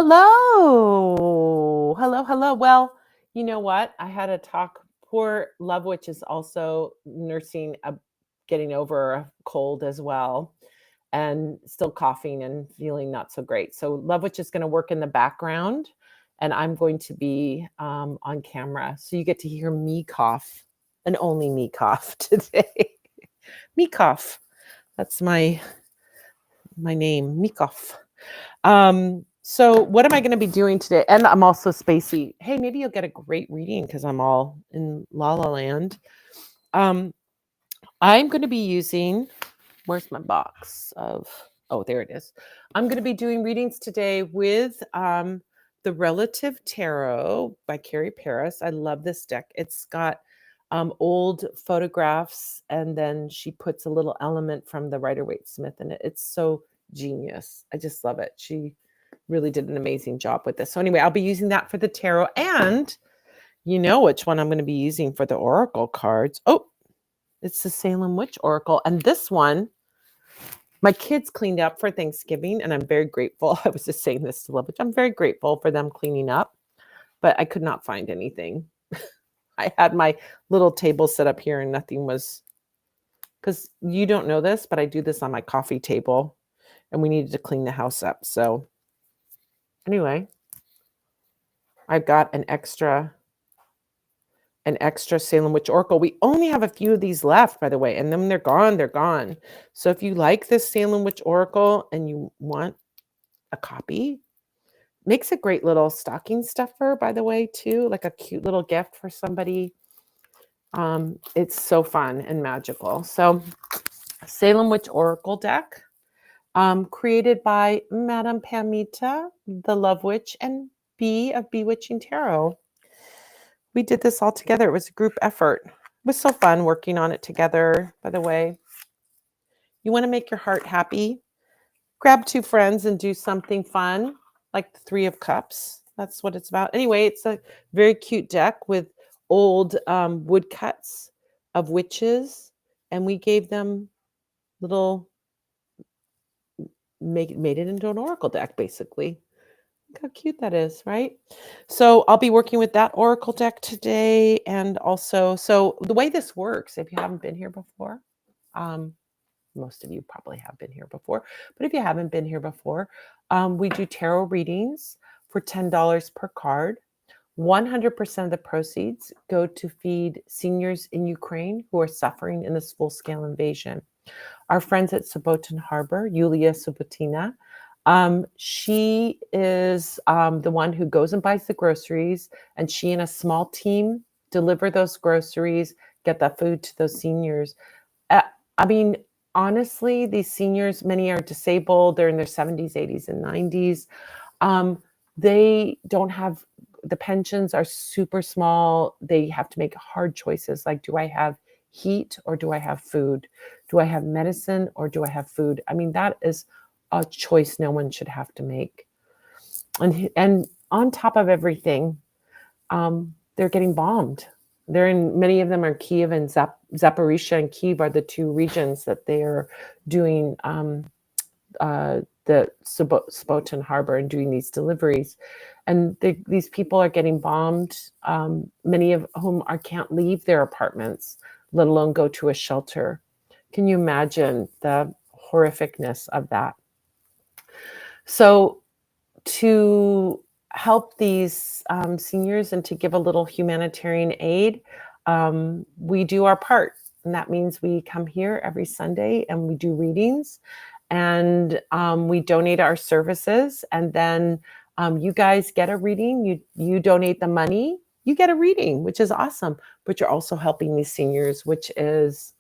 Hello. Hello, hello. Well, you know what? I had a talk. Poor Love Witch is also nursing getting over a cold as well and still coughing and feeling not so great. So Love Witch is going to work in the background and I'm going to be on camera. So you get to hear me cough and only me cough today. Me cough. That's my name, Mikoff. So what am I going to be doing today? And I'm also spacey. Hey, maybe you'll get a great reading because I'm all in La La Land. I'm going to be using, where's my box of, oh, there it is. I'm going to be doing readings today with the Relative Tarot by Carrie Paris. I love this deck. It's got old photographs, and then she puts a little element from the Rider-Waite Smith in it. It's so genius. I just love it. She really did an amazing job with this. So anyway, I'll be using that for the tarot, and you know which one I'm going to be using for the oracle cards. Oh, it's the Salem Witch Oracle. And this one, my kids cleaned up for Thanksgiving, and I'm very grateful. I was just saying this to Love Witch. I'm very grateful for them cleaning up, but I could not find anything. I had my little table set up here and nothing was, because you don't know this, but I do this on my coffee table and we needed to clean the house up. So anyway, I've got an extra Salem Witch Oracle. We only have a few of these left, by the way, and then they're gone, they're gone. So if you like this Salem Witch Oracle and you want a copy, makes a great little stocking stuffer, by the way, too, like a cute little gift for somebody. It's so fun and magical. So Salem Witch Oracle deck, created by Madame Pamita, the Love Witch, and B of Bewitching Tarot. We did this all together. It was a group effort. It was so fun working on it together, by the way. You want to make your heart happy? Grab two friends and do something fun, like the Three of Cups. That's what it's about. Anyway, it's a very cute deck with old woodcuts of witches, and we gave them little, made it into an oracle deck, basically. Look how cute that is, right? So I'll be working with that oracle deck today. And also, so the way this works, if you haven't been here before, most of you probably have been here before, but if you haven't been here before, we do tarot readings for $10 per card. 100% of the proceeds go to feed seniors in Ukraine who are suffering in this full-scale invasion. Our friends at Sobotin Harbor, Yulia Subotina, she is the one who goes and buys the groceries, and she and a small team deliver those groceries, get that food to those seniors. I mean, honestly, these seniors, many are disabled. They're in their 70s, 80s, and 90s. They don't have, the pensions are super small. They have to make hard choices like, do I have heat or do I have food? Do I have medicine or do I have food? I mean, that is a choice no one should have to make. And on top of everything, they're getting bombed. They're in, many of them are Kiev and Zaporizhia, and Kiev are the two regions that they are doing the Sobotin Harbor and doing these deliveries. And these people are getting bombed, many of whom can't leave their apartments, let alone go to a shelter. Can you imagine the horrificness of that? So to help these seniors and to give a little humanitarian aid, we do our part. And that means we come here every Sunday and we do readings, and we donate our services. And then you guys get a reading. You donate the money, you get a reading, which is awesome. But you're also helping these seniors, which is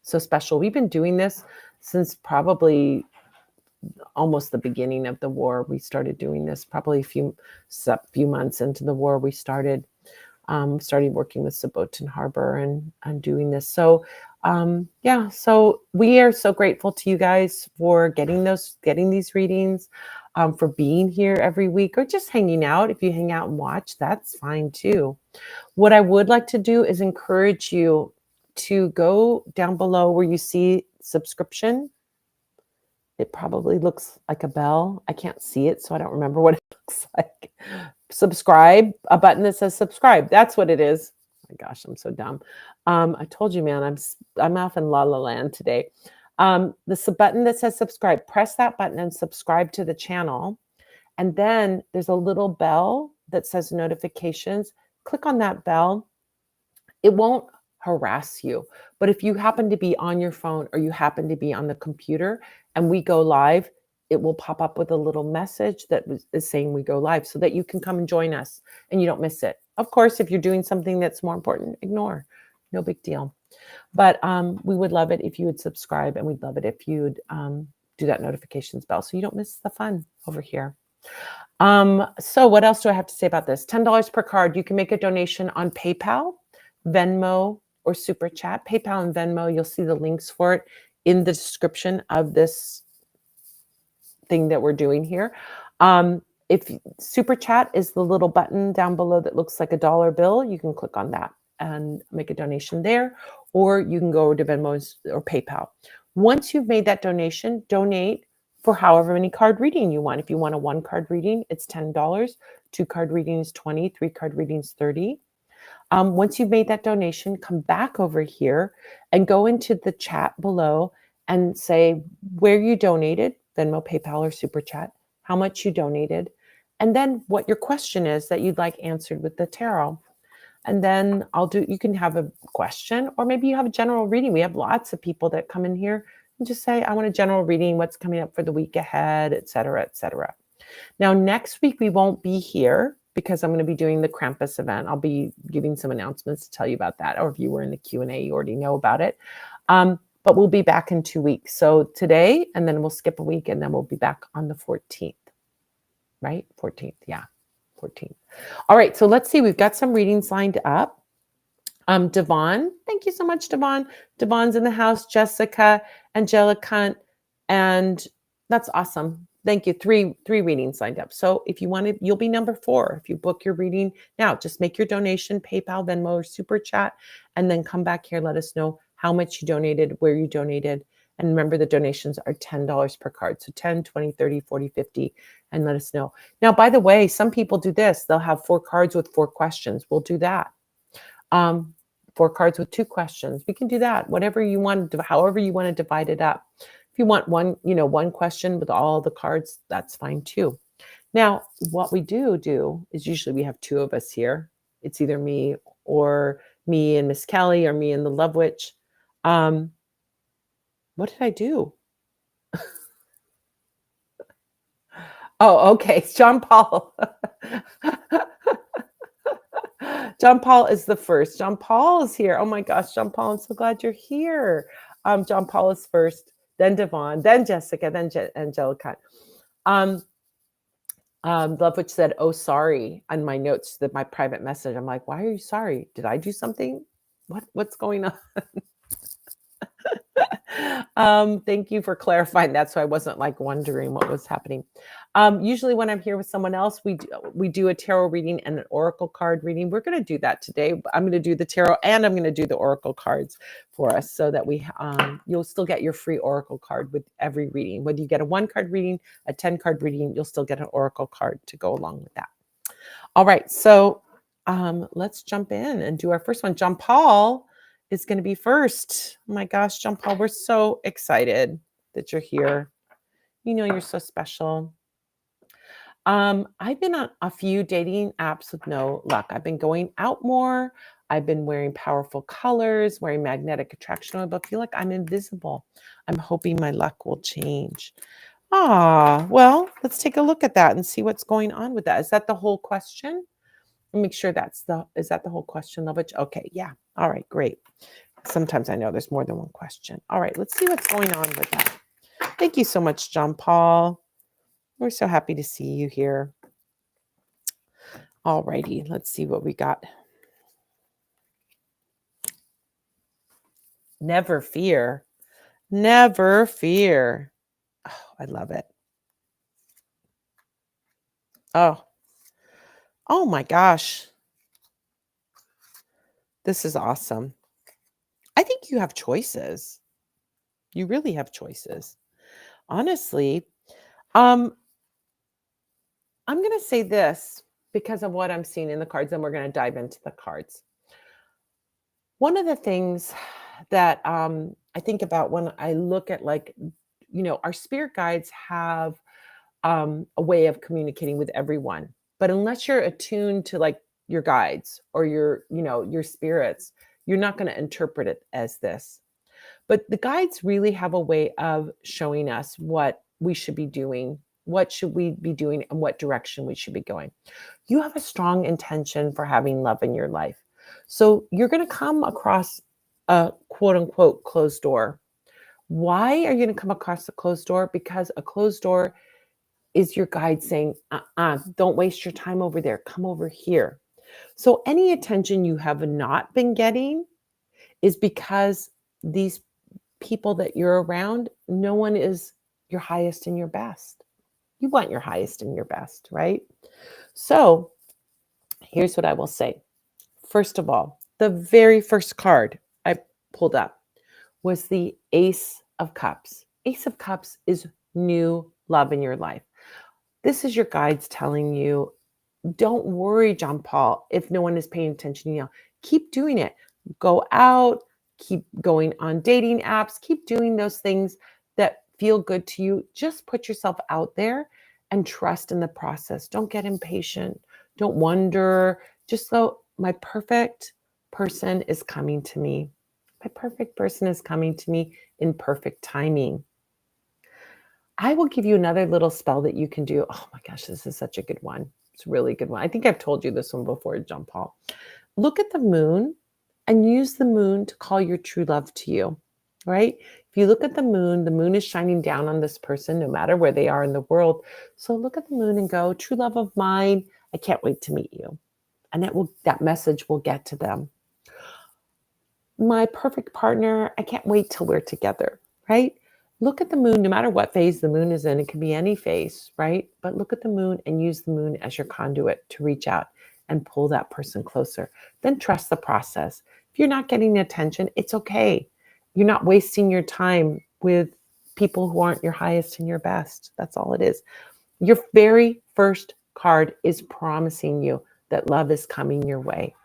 so special. We've been doing this since probably almost the beginning of the war. We started doing this probably a few months into the war. We started working with Sobotin Harbor and doing this. So yeah, so we are so grateful to you guys for getting these readings, for being here every week, or just hanging out. If you hang out and watch, that's fine too. What I would like to do is encourage you to go down below where you see subscription. It probably looks like a bell. I can't see it, so I don't remember what it looks like. Subscribe, a button that says subscribe. That's what it is. Oh my gosh, I'm so dumb. I told you, man, I'm off in La La Land today. Button that says subscribe. Press that button and subscribe to the channel. And then there's a little bell that says notifications. Click on that bell. It won't harass you. But if you happen to be on your phone or you happen to be on the computer and we go live, it will pop up with a little message that is saying we go live so that you can come and join us and you don't miss it. Of course, if you're doing something that's more important, ignore. No big deal. But we would love it if you would subscribe, and we'd love it if you'd do that notifications bell so you don't miss the fun over here. So what else do I have to say about this? $10 per card. You can make a donation on PayPal, Venmo, or Super Chat. PayPal and Venmo, you'll see the links for it in the description of this thing that we're doing here. If Super Chat is the little button down below that looks like a dollar bill, you can click on that and make a donation there, or you can go to Venmo or PayPal. Once you've made that donation, donate for however many card reading you want. If you want a 1 card reading, it's $10. 2 card reading is $20. 3 card reading is $30. Once you've made that donation, come back over here and go into the chat below and say where you donated, Venmo, PayPal, or Super Chat, how much you donated, and then what your question is that you'd like answered with the tarot. And then you can have a question, or maybe you have a general reading. We have lots of people that come in here and just say, I want a general reading, what's coming up for the week ahead, et cetera, et cetera. Now, next week, we won't be here because I'm going to be doing the Krampus event. I'll be giving some announcements to tell you about that. Or if you were in the Q&A, you already know about it. But we'll be back in 2 weeks. So today, and then we'll skip a week, and then we'll be back on the 14th, right? 14th, yeah, 14th. All right, so let's see. We've got some readings lined up. Devon, thank you so much, Devon. Devon's in the house. Jessica, Angelica, and that's awesome. Thank you. Three readings lined up. So if you want to, you'll be number 4. If you book your reading now, just make your donation, PayPal, Venmo, or Super Chat, and then come back here. Let us know how much you donated, where you donated. And remember, the donations are $10 per card. So 10, 20, 30, 40, 50, and let us know. Now, by the way, some people do this. They'll have 4 cards with 4 questions. We'll do that. 4 cards with 2 questions. We can do that. Whatever you want, however you want to divide it up. If you want one question with all the cards, that's fine too. Now, what we do is usually we have 2 of us here. It's either me and Miss Kelly, or me and the Love Witch. What did I do? Oh, okay. It's John Paul. John Paul is the first. John Paul is here. Oh my gosh, John Paul, I'm so glad you're here. John Paul is first, then Devon, then Jessica, then Angelica. Love Witch said, oh, sorry, on my notes, that my private message. I'm like, why are you sorry? Did I do something? What's going on? Thank you for clarifying that, so I wasn't like wondering what was happening. Usually when I'm here with someone else, we do a tarot reading and an oracle card reading. We're going to do that today. I'm going to do the tarot and I'm going to do the oracle cards for us, so that you'll still get your free oracle card with every reading. Whether you get a 1 card reading, a 10 card reading, you'll still get an oracle card to go along with that. All right, so let's jump in and do our first one. John Paul is going to be first. Oh my gosh, John Paul, we're so excited that you're here. You know you're so special. I've been on a few dating apps with no luck. I've been going out more. I've been wearing powerful colors, wearing magnetic attraction oil, but feel like I'm invisible. I'm hoping my luck will change. Well, let's take a look at that and see what's going on with that. Is that the whole question? Make sure is that the whole question, Lovitch? Okay, yeah. All right, great. Sometimes I know there's more than one question. All right, let's see what's going on with that. Thank you so much, John Paul. We're so happy to see you here. All righty, let's see what we got. Never fear. Never fear. Oh, I love it. Oh my gosh. This is awesome. I think you have choices. You really have choices. Honestly, I'm going to say this because of what I'm seeing in the cards, and we're going to dive into the cards. One of the things that I think about when I look at, like, our spirit guides have a way of communicating with everyone. But unless you're attuned to, like, your guides or your spirits, you're not going to interpret it as this. But the guides really have a way of showing us what we should be doing, what should we be doing, and what direction we should be going. You have a strong intention for having love in your life. So you're going to come across a quote unquote closed door. Why are you going to come across a closed door? Because a closed door is your guide saying, don't waste your time over there. Come over here. So any attention you have not been getting is because these people that you're around, no one is your highest and your best. You want your highest and your best, right? So here's what I will say. First of all, the very first card I pulled up was the Ace of Cups. Ace of Cups is new love in your life. This is your guides telling you, don't worry, John Paul, if no one is paying attention. Keep doing it. Go out, keep going on dating apps, keep doing those things that feel good to you. Just put yourself out there and trust in the process. Don't get impatient. Don't wonder. Just go, my perfect person is coming to me. My perfect person is coming to me in perfect timing. I will give you another little spell that you can do. Oh my gosh, this is such a good one. It's a really good one. I think I've told you this one before, John Paul. Look at the moon and use the moon to call your true love to you, right? If you look at the moon is shining down on this person, no matter where they are in the world. So look at the moon and go, true love of mine, I can't wait to meet you. And that message will get to them. My perfect partner, I can't wait till we're together, right? Look at the moon, no matter what phase the moon is in. It can be any phase, right? But look at the moon and use the moon as your conduit to reach out and pull that person closer. Then trust the process. If you're not getting attention, it's okay. You're not wasting your time with people who aren't your highest and your best. That's all it is. Your very first card is promising you that love is coming your way.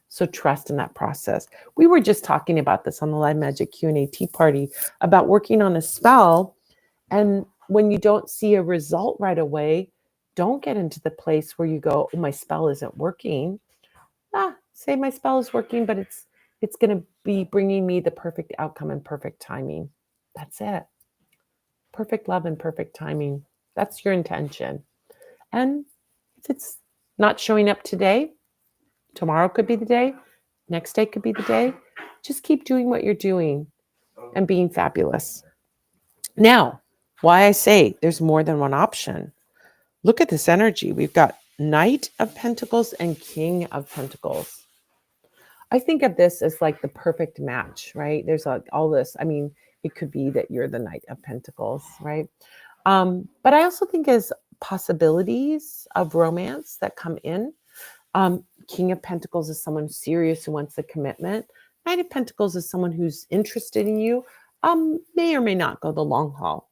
So trust in that process. We were just talking about this on the Live Magic Q&A tea party about working on a spell. And when you don't see a result right away, don't get into the place where you go, oh, my spell isn't working. Say my spell is working, but it's going to be bringing me the perfect outcome and perfect timing. That's it. Perfect love and perfect timing. That's your intention. And if it's not showing up today, tomorrow could be the day. Next day could be the day. Just keep doing what you're doing and being fabulous. Now, why I say there's more than one option. Look at this energy. We've got Knight of Pentacles and King of Pentacles. I think of this as like the perfect match, right? There's like all this. I mean, it could be that you're the Knight of Pentacles, right? But I also think as possibilities of romance that come in. King of Pentacles is someone serious who wants a commitment. Knight of Pentacles is someone who's interested in you, may or may not go the long haul.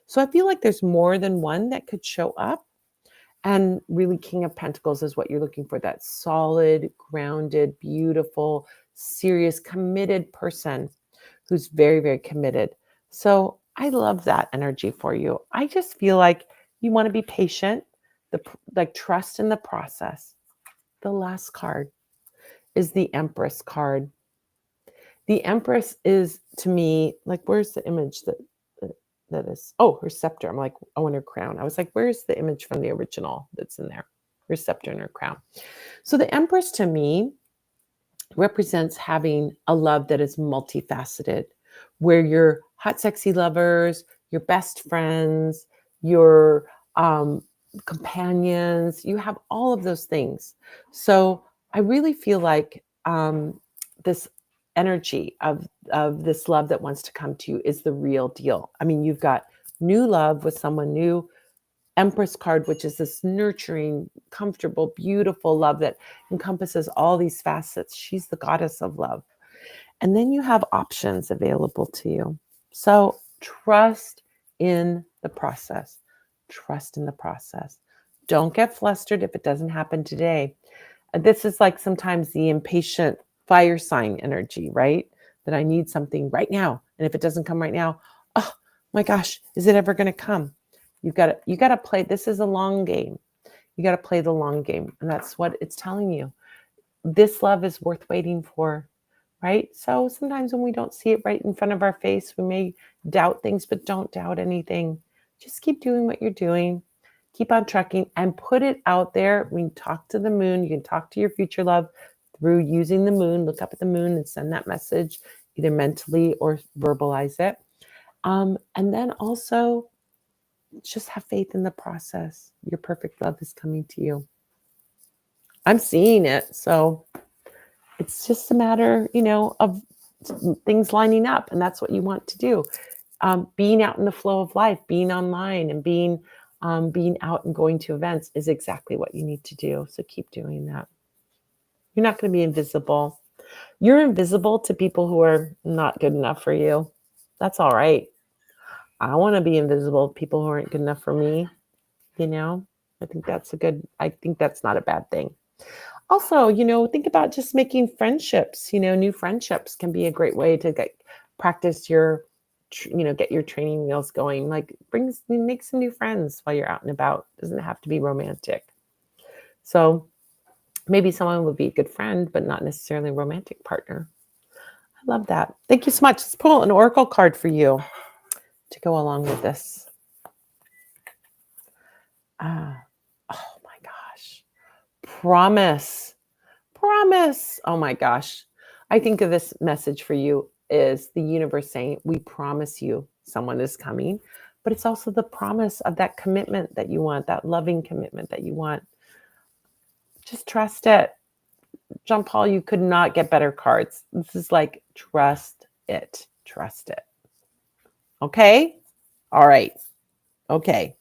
So I feel like there's more than one that could show up. And really, King of Pentacles is what you're looking for, that solid, grounded, beautiful, serious, committed person who's very, very committed. So I love that energy for you. I just feel like you want to be patient, like trust in the process. The last card is the Empress card. The Empress is, to me, like, where's the image that is? Oh, her scepter. I'm like, oh, and her crown. I was like, where's the image from the original that's in there? Her scepter and her crown. So the Empress, to me, represents having a love that is multifaceted, where your hot, sexy lovers, your best friends, your companions, you have all of those things. So I really feel like this energy of this love that wants to come to you is the real deal. I mean, you've got new love with someone new. Empress card, which is this nurturing, comfortable, beautiful love that encompasses all these facets. She's the goddess of love. And then you have options available to you. So trust in the process. Trust in the process. Don't get flustered if it doesn't happen today. This is like sometimes the impatient fire sign energy, right? That I need something right now. And if it doesn't come right now, oh my gosh, is it ever going to come? You got to play. This is a long game. You got to play the long game. And that's what it's telling you. This love is worth waiting for, right? So sometimes when we don't see it right in front of our face, we may doubt things, but don't doubt anything. Just keep doing what you're doing. Keep on trucking and put it out there. We can talk to the moon. You can talk to your future love through using the moon. Look up at the moon and send that message, either mentally or verbalize it. And then also just have faith in the process. Your perfect love is coming to you. I'm seeing it. So it's just a matter, of things lining up. And that's what you want to do. Being out in the flow of life, being online and being out and going to events is exactly what you need to do. So keep doing that. You're not going to be invisible. You're invisible to people who are not good enough for you. That's all right. I want to be invisible to people who aren't good enough for me. I think that's not a bad thing. Also, think about just making friendships. New friendships can be a great way to practice get your training wheels going. Like make some new friends while you're out and about. Doesn't have to be romantic. So maybe someone would be a good friend, but not necessarily a romantic partner. I love that. Thank you so much. Let's pull an oracle card for you to go along with this. Oh my gosh. Promise. Oh my gosh. I think of this message for you is the universe saying, we promise you someone is coming, but it's also the promise of that commitment that you want, that loving commitment that you want. Just trust it. Jean Paul, you could not get better cards. This is like, trust it. Okay? All right. Okay.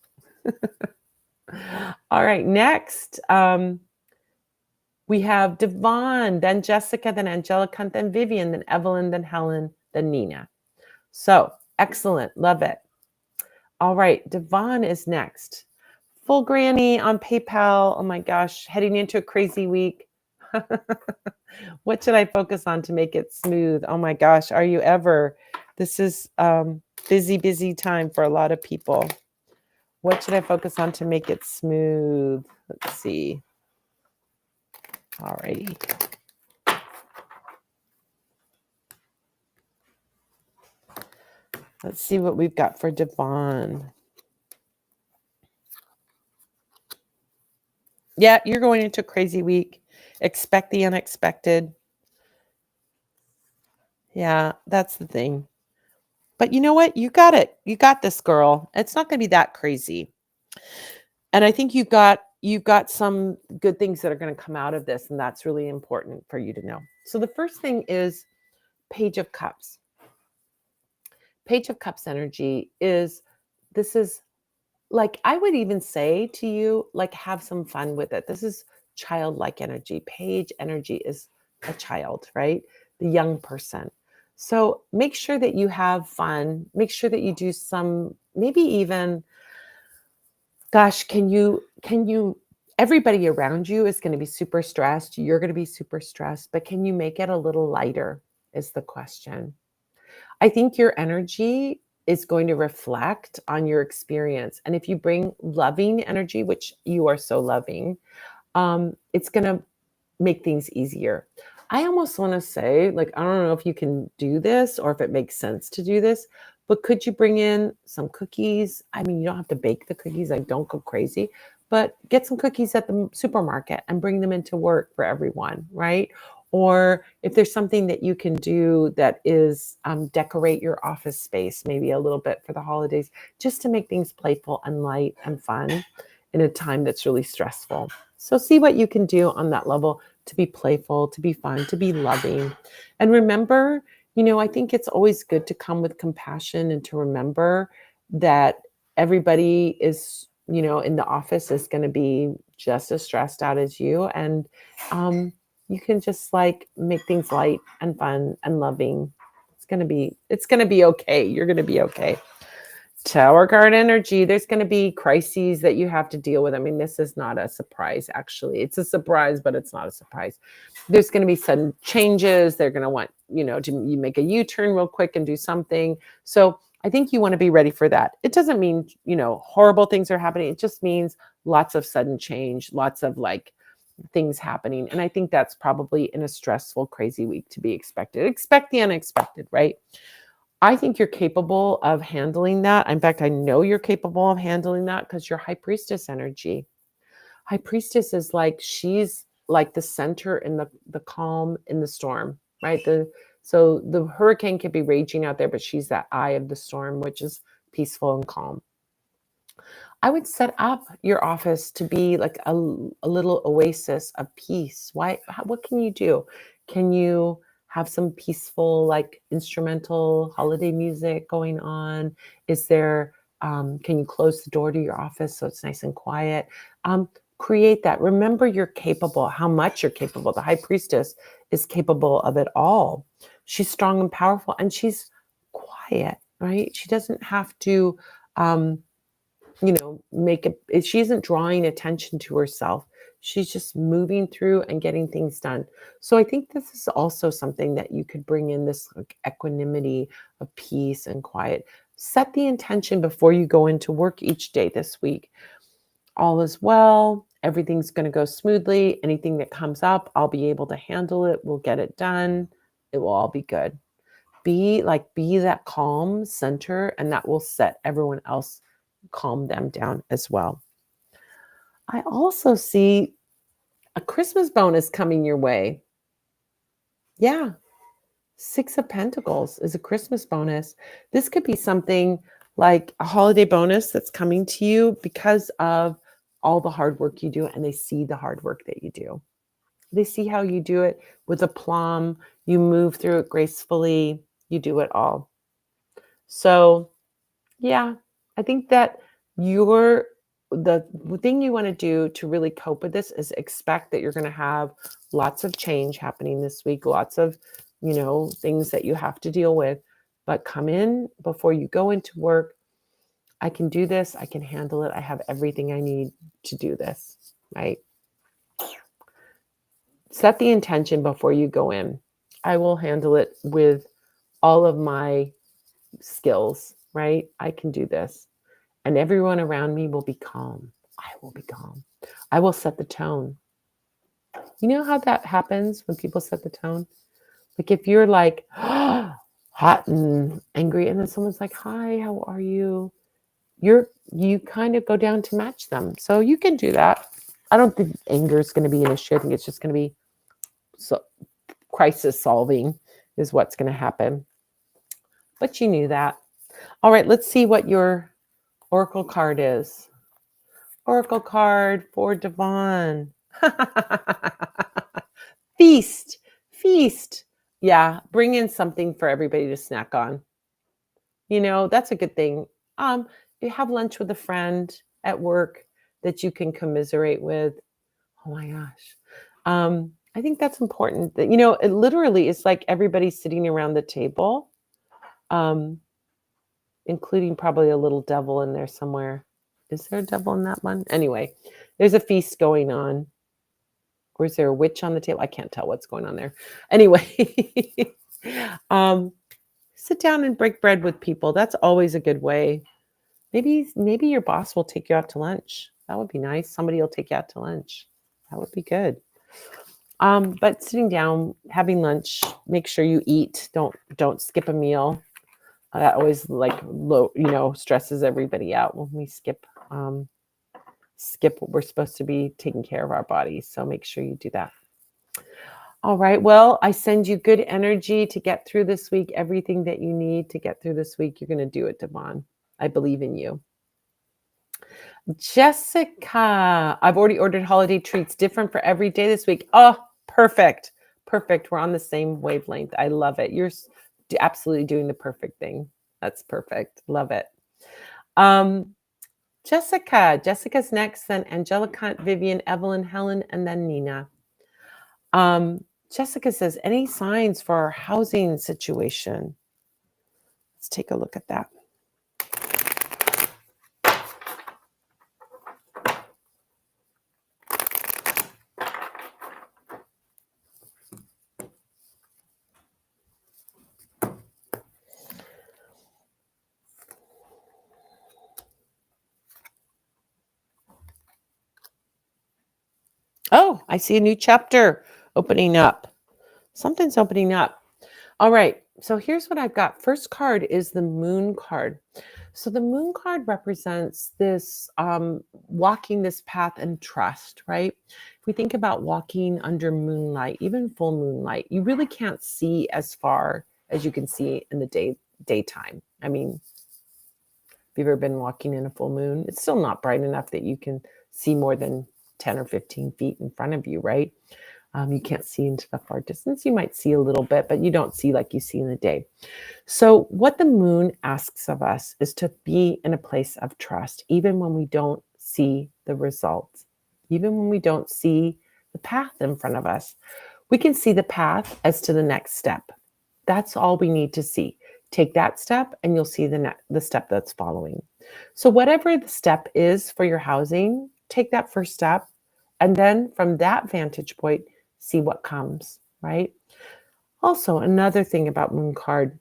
All right. Next, we have Devon, then Jessica, then Angelica, then Vivian, then Evelyn, then Helen, then Nina. So excellent. Love it. All right. Devon is next. Full granny on PayPal. Oh my gosh. Heading into a crazy week. What should I focus on to make it smooth? Oh my gosh. Are you ever? This is busy time for a lot of people. What should I focus on to make it smooth? Let's see. All righty. Let's see what we've got for Devon. Yeah, you're going into a crazy week. Expect the unexpected. Yeah, that's the thing. But you know what? You got it. You got this, girl. It's not going to be that crazy. And I think you've got some good things that are going to come out of this, and that's really important for you to know. So the first thing is Page of Cups. Page of Cups energy is like, I would even say to you, like, have some fun with it. This is childlike energy. Page energy is a child, right? The young person. So make sure that you have fun. Make sure that you do some, maybe even, gosh, everybody around you is going to be super stressed. You're going to be super stressed, but can you make it a little lighter is the question. I think your energy is going to reflect on your experience. And if you bring loving energy, which you are so loving, it's going to make things easier. I almost want to say, like, I don't know if you can do this or if it makes sense to do this, but could you bring in some cookies? I mean, you don't have to bake the cookies, like, don't go crazy, but get some cookies at the supermarket and bring them into work for everyone, right? Or if there's something that you can do that is decorate your office space, maybe a little bit for the holidays, just to make things playful and light and fun in a time that's really stressful. So see what you can do on that level to be playful, to be fun, to be loving. And remember, I think it's always good to come with compassion and to remember that everybody is, in the office is going to be just as stressed out as you. And you can just like make things light and fun and loving. It's going to be okay. You're going to be okay. Tower card energy. There's going to be crises that you have to deal with. I mean, this is not a surprise, actually. It's a surprise, but it's not a surprise. There's going to be sudden changes. They're going to want, to you make a U-turn real quick and do something. So I think you want to be ready for that. It doesn't mean, horrible things are happening. It just means lots of sudden change, lots of things happening. And I think that's probably in a stressful, crazy week to be expected. Expect the unexpected, right? I think you're capable of handling that. In fact, I know you're capable of handling that because you're high priestess energy. High priestess is she's like the center in the calm in the storm, right? So the hurricane could be raging out there, but she's that eye of the storm, which is peaceful and calm. I would set up your office to be like a little oasis of peace. What can you do? Can you have some peaceful, instrumental holiday music going on? Is there, can you close the door to your office so it's nice and quiet? Create that. Remember, you're capable, how much you're capable. The high priestess is capable of it all. She's strong and powerful, and she's quiet, right? She doesn't have to, she isn't drawing attention to herself. She's just moving through and getting things done. So I think this is also something that you could bring in, this equanimity of peace and quiet. Set the intention before you go into work each day this week. All is well. Everything's going to go smoothly. Anything that comes up, I'll be able to handle it. We'll get it done. It will all be good. Be that calm center, and that will set everyone else, calm them down as well. I also see a Christmas bonus coming your way. Yeah. 6 of Pentacles is a Christmas bonus. This could be something like a holiday bonus that's coming to you because of all the hard work you do, and they see the hard work that you do. They see how you do it with aplomb. You move through it gracefully. You do it all. So, yeah, I think that the thing you want to do to really cope with this is expect that you're going to have lots of change happening this week, lots of, things that you have to deal with, but come in before you go into work. I can do this. I can handle it. I have everything I need to do this, right? Set the intention before you go in. I will handle it with all of my skills, right? I can do this. And everyone around me will be calm. I will be calm. I will set the tone. You know how that happens when people set the tone? Like if you're hot and angry, and then someone's like, "Hi, how are you?" You kind of go down to match them. So you can do that. I don't think anger is going to be an issue. I think it's just going to be crisis solving is what's going to happen. But you knew that. All right, let's see what your Oracle card is. Oracle card for Devon. Feast. Yeah, bring in something for everybody to snack on. That's a good thing. You have lunch with a friend at work that you can commiserate with. Oh my gosh. I think that's important. That it literally is like everybody's sitting around the table, including probably a little devil in there somewhere. Is there a devil in that one? Anyway, there's a feast going on. Or is there a witch on the table? I can't tell what's going on there. Anyway, sit down and break bread with people. That's always a good way. Maybe your boss will take you out to lunch. That would be nice. Somebody will take you out to lunch. That would be good. But sitting down, having lunch, make sure you eat. Don't skip a meal. That always stresses everybody out when we skip what we're supposed to be taking care of our bodies. So make sure you do that. All right. Well, I send you good energy to get through this week. Everything that you need to get through this week, you're going to do it, Devon. I believe in you. Jessica, I've already ordered holiday treats, different for every day this week. Oh, perfect. We're on the same wavelength. I love it. You're absolutely doing the perfect thing. That's perfect. Love it. Jessica's next, then Angelica, Vivian, Evelyn, Helen, and then Nina. Jessica says, any signs for our housing situation? Let's take a look at that. Oh, I see a new chapter opening up. Something's opening up. All right. So here's what I've got. First card is the moon card. So the moon card represents this walking this path and trust, right? If we think about walking under moonlight, even full moonlight, you really can't see as far as you can see in the daytime. I mean, if you've ever been walking in a full moon, it's still not bright enough that you can see more than 10 or 15 feet in front of you, right? You can't see into the far distance. You might see a little bit, but you don't see like you see in the day. So, what the moon asks of us is to be in a place of trust, even when we don't see the results, even when we don't see the path in front of us. We can see the path as to the next step. That's all we need to see. Take that step, and you'll see the step that's following. So, whatever the step is for your housing, take that first step. And then from that vantage point, see what comes, right? Also, another thing about Moon Card,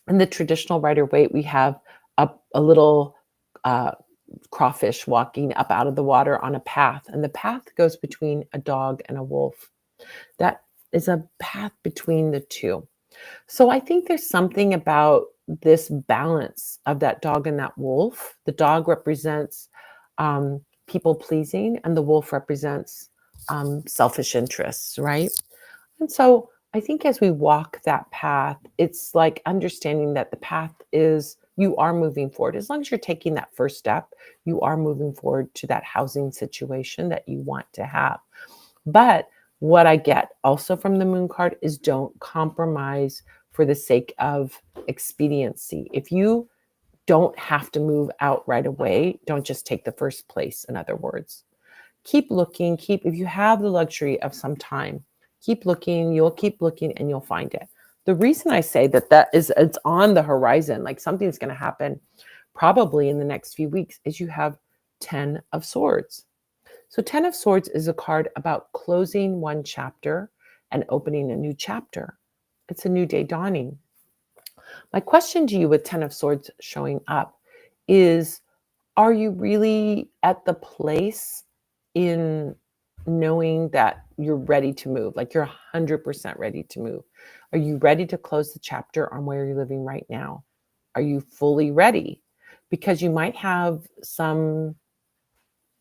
in the traditional Rider Waite, we have a little uh, crawfish walking up out of the water on a path, and the path goes between a dog and a wolf. That is a path between the two. So I think there's something about this balance of that dog and that wolf. The dog represents people pleasing, and the wolf represents selfish interests, right? And so I think as we walk that path, it's like understanding that the path is you are moving forward. As long as you're taking that first step, you are moving forward to that housing situation that you want to have. But what I get also from the moon card is don't compromise for the sake of expediency. If you don't have to move out right away, don't just take the first place, in other words. Keep looking, if you have the luxury of some time, keep looking, you'll keep looking and you'll find it. The reason I say that is it's on the horizon, like something's going to happen probably in the next few weeks, is you have 10 of swords. So 10 of swords is a card about closing one chapter and opening a new chapter. It's a new day dawning. My question to you with 10 of swords showing up is, are you really at the place in knowing that you're ready to move? Like you're 100% ready to move. Are you ready to close the chapter on where you're living right now? Are you fully ready? Because you might have some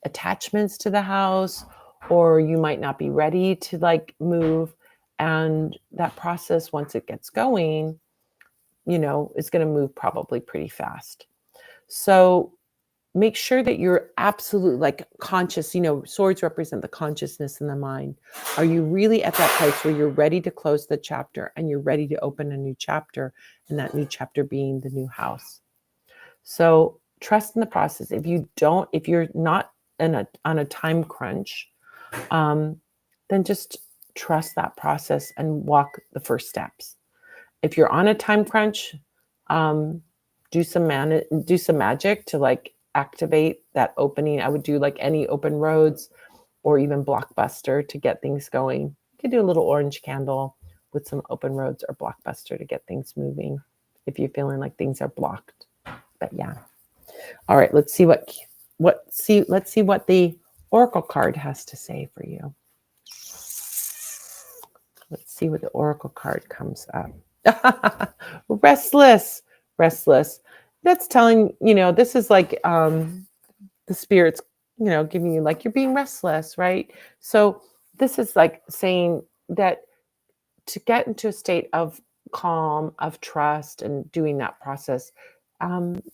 attachments to the house, or you might not be ready to like move. And that process, once it gets going, is going to move probably pretty fast. So make sure that you're absolutely like conscious. Swords represent the consciousness and the mind. Are you really at that place where you're ready to close the chapter and you're ready to open a new chapter, and that new chapter being the new house? So trust in the process. If you're not on a time crunch, then just trust that process and walk the first steps. If you're on a time crunch, do some magic to like activate that opening. I would do like any open roads or even Blockbuster to get things going. You could do a little orange candle with some open roads or Blockbuster to get things moving if you're feeling like things are blocked. But yeah. All right, let's see what the oracle card has to say for you. Let's see what the oracle card comes up. Restless. That's telling, this is like the spirits, giving you like you're being restless, right? So this is like saying that to get into a state of calm, of trust, and doing that process,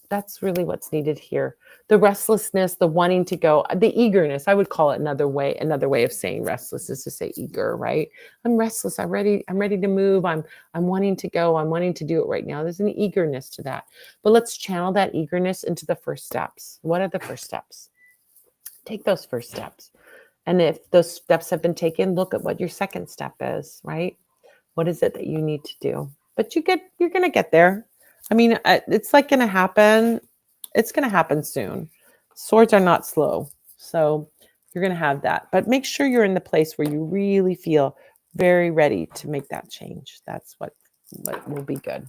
that's really what's needed here. The restlessness, the wanting to go, the eagerness. I would call it another way of saying restless is to say eager, right? I'm restless. I'm ready to move. I'm wanting to go. I'm wanting to do it right now. There's an eagerness to that. But let's channel that eagerness into the first steps. What are the first steps? Take those first steps. And if those steps have been taken, look at what your second step is, right? What is it that you need to do? But you're going to get there. I mean, it's like going to happen. It's going to happen soon. Swords are not slow. So you're going to have that. But make sure you're in the place where you really feel very ready to make that change. That's what will be good.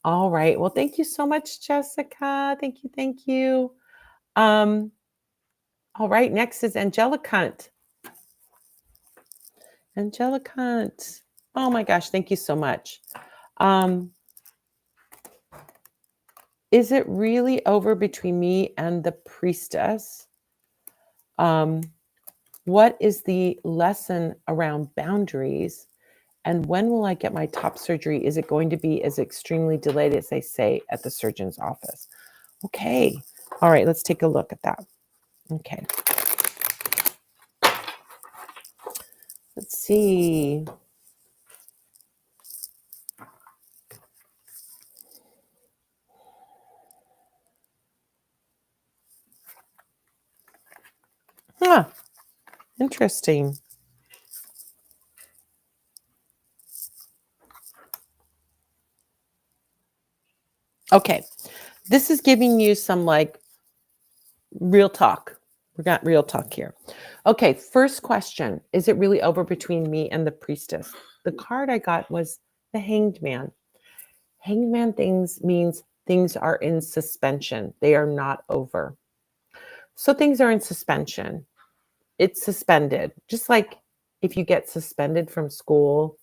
All right. Well, thank you so much, Jessica. Thank you. Thank you. All right. Next is Angelica Hunt. Angelicant. Oh my gosh, thank you so much. Um, is it really over between me and the priestess? Um, what is the lesson around boundaries? And when will I get my top surgery? Is it going to be as extremely delayed as they say at the surgeon's office? Okay. All right, let's take a look at that. Okay. Let's see. Huh, interesting. Okay. This is giving you some like real talk. We got real talk here. Okay, first question. Is it really over between me and the priestess? The card I got was the hanged man. Hanged man things means things are in suspension. They are not over. So things are in suspension. It's suspended. Just like if you get suspended from school,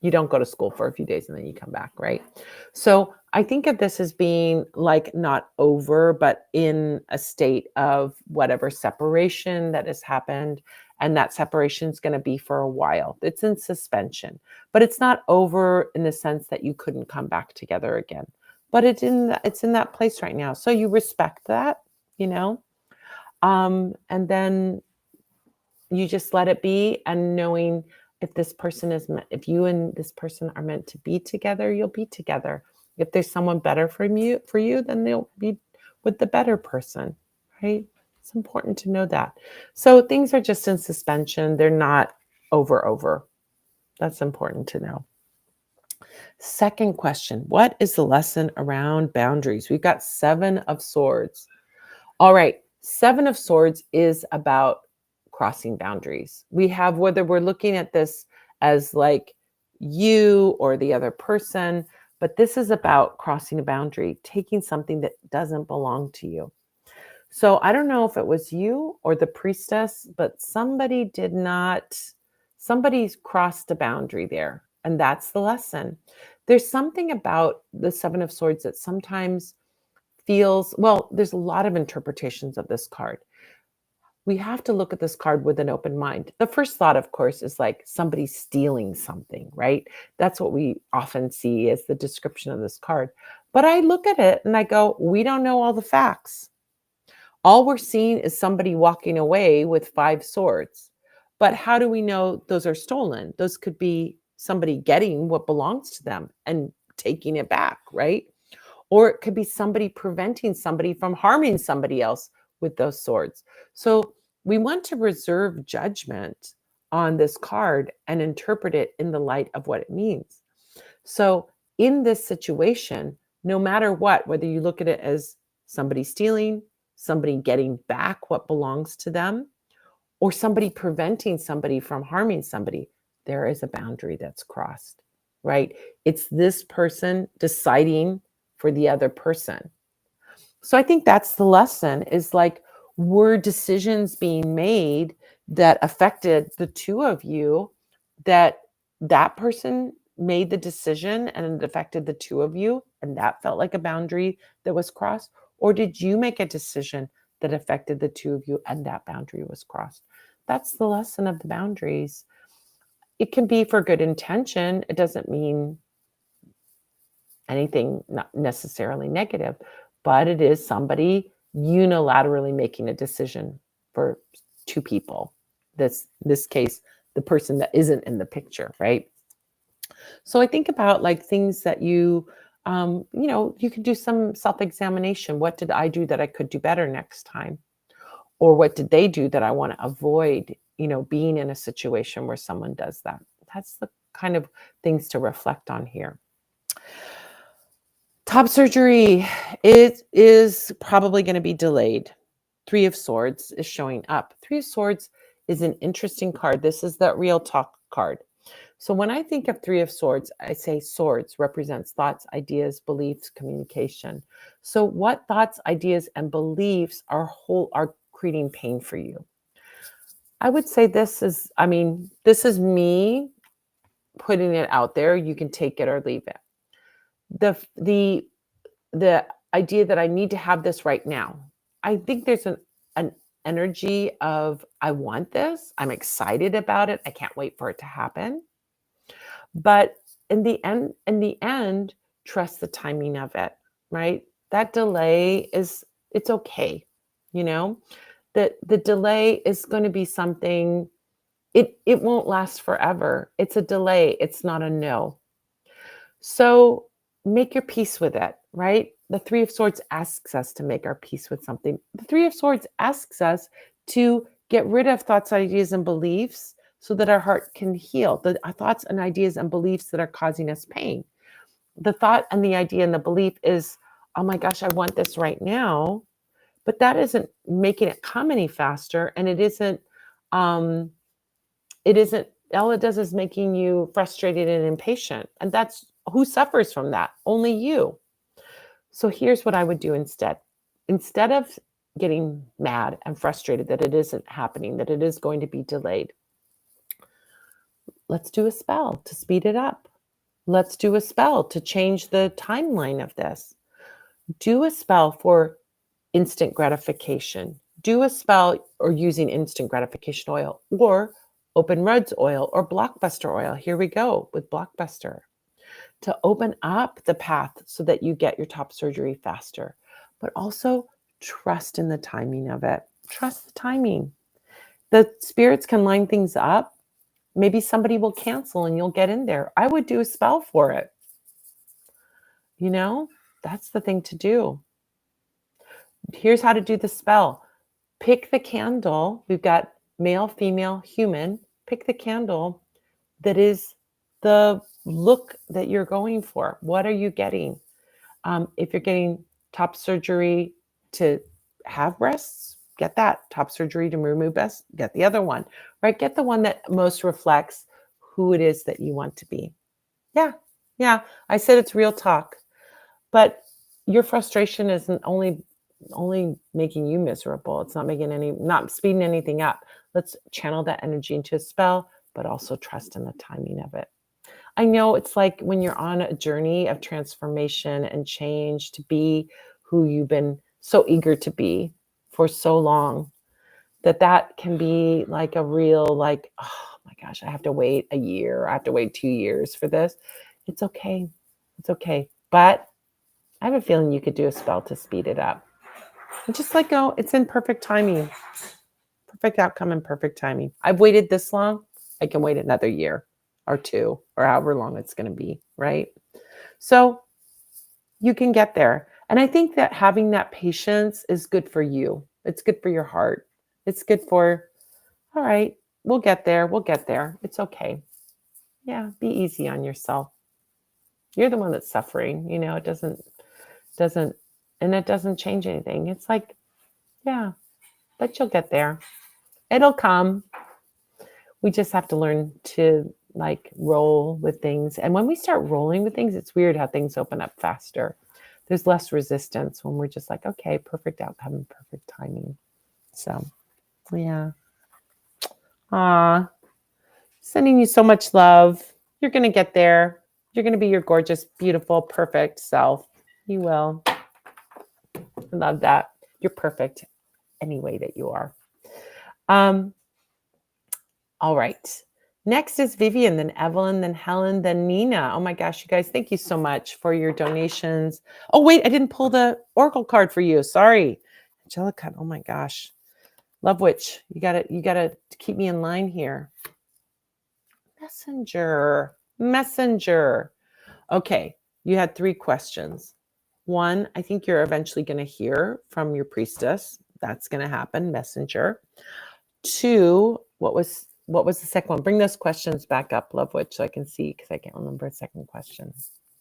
you don't go to school for a few days and then you come back, right? So I think of this as being like not over, but in a state of whatever separation that has happened. And that separation is going to be for a while. It's in suspension, but it's not over in the sense that you couldn't come back together again. But it's in that place right now. So you respect that, you know, and then you just let it be, and knowing if this person is meant, if you and this person are meant to be together, you'll be together. If there's someone better for you, then they'll be with the better person, right? It's important to know that. So things are just in suspension. They're not over. That's important to know. Second question, what is the lesson around boundaries? We've got 7 of Swords. All right. 7 of Swords is about crossing boundaries. We have, whether we're looking at this as like you or the other person, but this is about crossing a boundary, taking something that doesn't belong to you. So I don't know if it was you or the priestess, but somebody's crossed a boundary there. And that's the lesson. There's something about the 7 of Swords that sometimes feels, well, there's a lot of interpretations of this card. We have to look at this card with an open mind. The first thought, of course, is like somebody stealing something, right? That's what we often see as the description of this card. But I look at it and I go, we don't know all the facts. All we're seeing is somebody walking away with 5 swords. But how do we know those are stolen? Those could be somebody getting what belongs to them and taking it back, right? Or it could be somebody preventing somebody from harming somebody else with those swords. So we want to reserve judgment on this card and interpret it in the light of what it means. So in this situation, no matter what, whether you look at it as somebody stealing, somebody getting back what belongs to them, or somebody preventing somebody from harming somebody, there is a boundary that's crossed, right? It's this person deciding for the other person. So I think that's the lesson, is like, were decisions being made that affected the two of you, that person made the decision and it affected the two of you and that felt like a boundary that was crossed? Or did you make a decision that affected the two of you and that boundary was crossed? That's the lesson of the boundaries. It can be for good intention. It doesn't mean anything not necessarily negative, but it is somebody unilaterally making a decision for two people. This case, the person that isn't in the picture, right? So I think about like things that you can do some self-examination. What did I do that I could do better next time? Or what did they do that I want to avoid, being in a situation where someone does that? That's the kind of things to reflect on here. Top surgery, it is probably going to be delayed. 3 of Swords is showing up. 3 of Swords is an interesting card. This is that real talk card. So when I think of 3 of Swords, I say swords represents thoughts, ideas, beliefs, communication. So what thoughts, ideas, and beliefs are creating pain for you? I would say this is, this is me putting it out there. You can take it or leave it. The idea that I need to have this right now. I think there's an energy of I want this. I'm excited about it. I can't wait for it to happen. But in the end, trust the timing of it, right? That delay is it's okay. You know, that the delay is going to be something it won't last forever. It's a delay. It's not a no. So make your peace with it, right? The Three of Swords asks us to make our peace with something. The Three of Swords asks us to get rid of thoughts, ideas, and beliefs so that our heart can heal. The thoughts and ideas and beliefs that are causing us pain. The thought and the idea and the belief is, oh my gosh, I want this right now. But that isn't making it come any faster. And um, it isn't, all it does is making you frustrated and impatient. And that's who suffers from that? Only you. So here's what I would do instead. Instead of getting mad and frustrated that it isn't happening, that it is going to be delayed, let's do a spell to speed it up. Let's do a spell to change the timeline of this. Do a spell for instant gratification. Do a spell or using instant gratification oil or open roads oil or blockbuster oil. Here we go with blockbuster to open up the path so that you get your top surgery faster, but also trust in the timing of it. Trust the timing. The spirits can line things up. Maybe somebody will cancel and you'll get in there. I would do a spell for it. You know, that's the thing to do. Here's how to do the spell. Pick the candle. We've got male, female, human. Pick the candle that is the look that you're going for. What are you getting? If you're getting top surgery to have breasts, get that. Top surgery to remove breasts, get the other one, right? Get the one that most reflects who it is that you want to be. Yeah. Yeah. I said it's real talk, but your frustration isn't only making you miserable. It's not speeding anything up. Let's channel that energy into a spell, but also trust in the timing of it. I know it's like when you're on a journey of transformation and change to be who you've been so eager to be for so long, that can be like a real, like, oh my gosh, I have to wait a year. I have to wait 2 years for this. It's okay. It's okay. But I have a feeling you could do a spell to speed it up. And just like go, it's in perfect timing. Perfect outcome and perfect timing. I've waited this long. I can wait another year or 2 or however long it's going to be, right? So you can get there. And I think that having that patience is good for you. It's good for your heart. It's good for, all right, we'll get there. We'll get there. It's okay. Yeah, be easy on yourself. You're the one that's suffering. It doesn't, and it doesn't change anything. It's like, yeah, but you'll get there. It'll come. We just have to learn to like roll with things. And when we start rolling with things, it's weird how things open up faster. There's less resistance when we're just like, okay, perfect outcome and perfect timing. So, yeah. Sending you so much love. You're going to get there. You're going to be your gorgeous, beautiful, perfect self. You will. I love that. You're perfect any way that you are. All right. Next is Vivian, then Evelyn, then Helen, then Nina. Oh my gosh, you guys, thank you so much for your donations. Oh, wait, I didn't pull the Oracle card for you. Sorry. Angelica, oh my gosh. Love Witch, you gotta keep me in line here. Messenger. Okay, you had 3 questions. 1, I think you're eventually going to hear from your priestess. That's going to happen, Messenger. 2, what was the second one? Bring those questions back up, Love Witch, so I can see, because I can't remember a second question.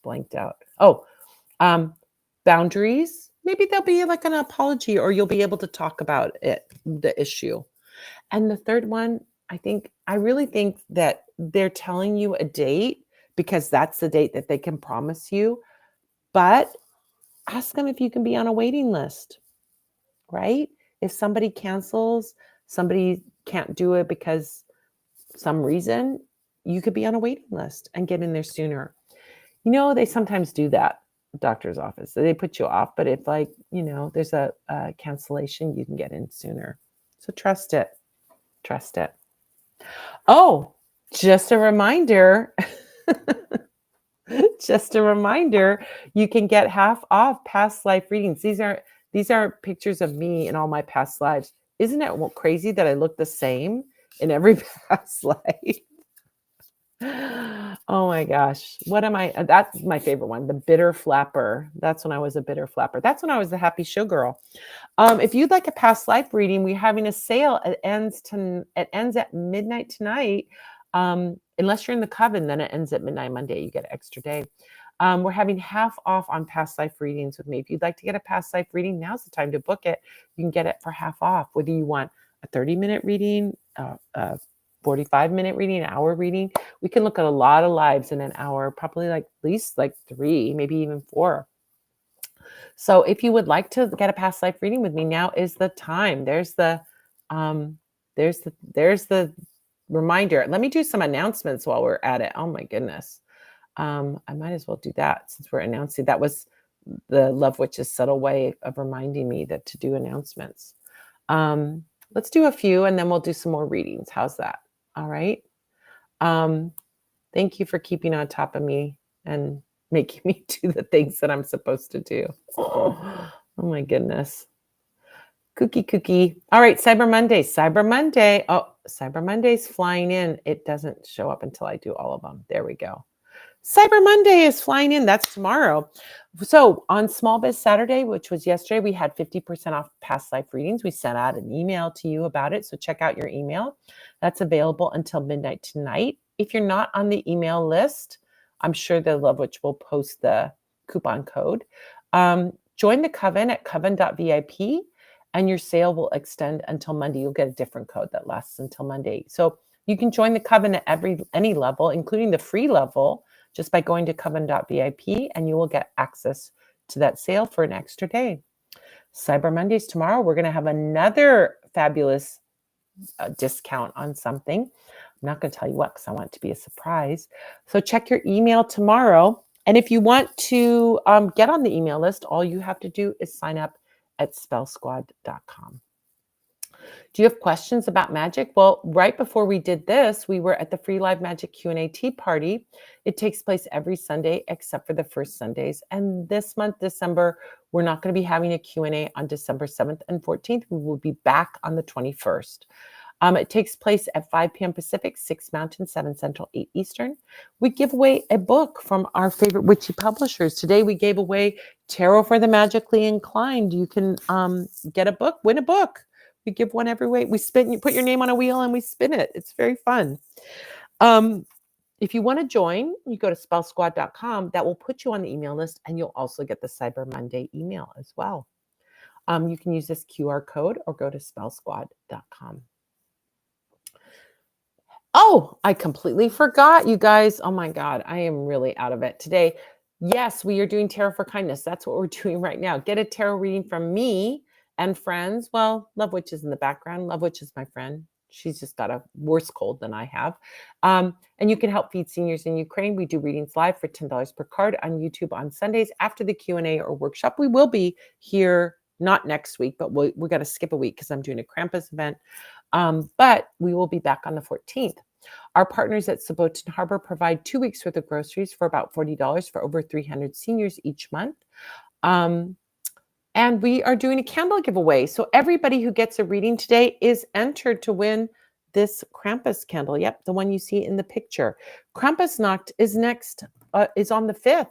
Blanked out. Oh, boundaries. Maybe there'll be like an apology, or you'll be able to talk about it, the issue. And the third one, I really think that they're telling you a date because that's the date that they can promise you. But ask them if you can be on a waiting list, right? If somebody cancels, somebody can't do it because some reason, you could be on a waiting list and get in there sooner. They sometimes do that, doctor's office. They put you off, but if there's a cancellation, you can get in sooner. So trust it. Trust it. Oh, just a reminder. Just a reminder, you can get half off past life readings. These are pictures of me in all my past lives. Isn't it crazy that I look the same in every past life? Oh my gosh. What am I? That's my favorite one, the bitter flapper. That's when I was a bitter flapper. That's when I was the happy showgirl. If you'd like a past life reading, we're having a sale. It ends at midnight tonight. Unless you're in the coven, then it ends at midnight Monday. You get an extra day. We're having half off on past life readings with me. If you'd like to get a past life reading, now's the time to book it. You can get it for half off. Whether you want a 30-minute reading, a 45-minute reading, an hour reading, we can look at a lot of lives in an hour, probably at least 3, maybe even 4. So if you would like to get a past life reading with me, now is the time. There's the reminder. Let me do some announcements while we're at it. Oh my goodness. I might as well do that since we're announcing. That was the Love Witch's subtle way of reminding me to do announcements. Let's do a few and then we'll do some more readings. How's that? All right. Thank you for keeping on top of me and making me do the things that I'm supposed to do. Oh my goodness. Cookie. All right, Cyber Monday. Oh, Cyber Monday's flying in. It doesn't show up until I do all of them. There we go. Cyber Monday is flying in. That's tomorrow. So on Small Biz Saturday, which was yesterday, we had 50% off past life readings. We sent out an email to you about it. So check out your email. That's available until midnight tonight. If you're not on the email list, I'm sure the Love Witch will post the coupon code. Join the Coven at coven.vip and your sale will extend until Monday. You'll get a different code that lasts until Monday. So you can join the Coven at any level, including the free level, just by going to coven.vip and you will get access to that sale for an extra day. Cyber Mondays tomorrow, we're going to have another fabulous discount on something. I'm not going to tell you what because I want it to be a surprise. So check your email tomorrow. And if you want to get on the email list, all you have to do is sign up at spellsquad.com. Do you have questions about magic? Well, right before we did this, we were at the free live magic Q&A tea party. It takes place every Sunday except for the first Sundays. And this month, December, we're not going to be having a Q&A on December 7th and 14th. We will be back on the 21st. It takes place at 5 p.m. Pacific, 6 Mountain, 7 Central, 8 Eastern. We give away a book from our favorite witchy publishers. Today, we gave away Tarot for the Magically Inclined. You can get a book, win a book. We give one every week. We spin. You put your name on a wheel and we spin it. It's very fun. If you want to join, you go to spellsquad.com. That will put you on the email list, and you'll also get the Cyber Monday email as well. You can use this QR code or go to spellsquad.com. Oh, I completely forgot, you guys. Oh my God, I am really out of it today. Yes, we are doing Tarot for Kindness. That's what we're doing right now. Get a tarot reading from me and friends. Well, Love Witch is in the background. Love Witch is my friend. She's just got a worse cold than I have. And you can help feed seniors in Ukraine. We do readings live for $10 per card on YouTube on Sundays after the Q&A or workshop. We will be here, not next week, but we're going to skip a week because I'm doing a Krampus event. But we will be back on the 14th. Our partners at Sobotan Harbor provide 2 weeks worth of groceries for about $40 for over 300 seniors each month. And we are doing a candle giveaway. So everybody who gets a reading today is entered to win this Krampus candle. Yep, the one you see in the picture. Krampusnacht is next, is on the 5th.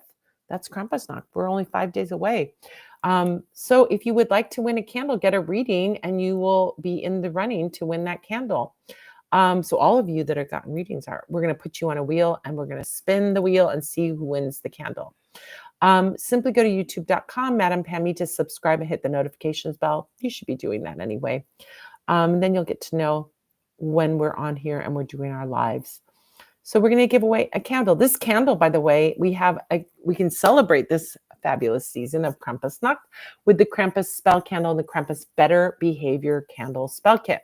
That's Krampusnacht. We're only 5 days away. So if you would like to win a candle, get a reading and you will be in the running to win that candle. So all of you that have gotten readings we're going to put you on a wheel and we're going to spin the wheel and see who wins the candle. Simply go to youtube.com, Madame Pammy, to subscribe and hit the notifications bell. You should be doing that anyway. Then you'll get to know when we're on here and we're doing our lives. So we're going to give away a candle. This candle, by the way, we can celebrate this fabulous season of Krampusnacht with the Krampus spell candle and the Krampus Better Behavior Candle Spell Kit.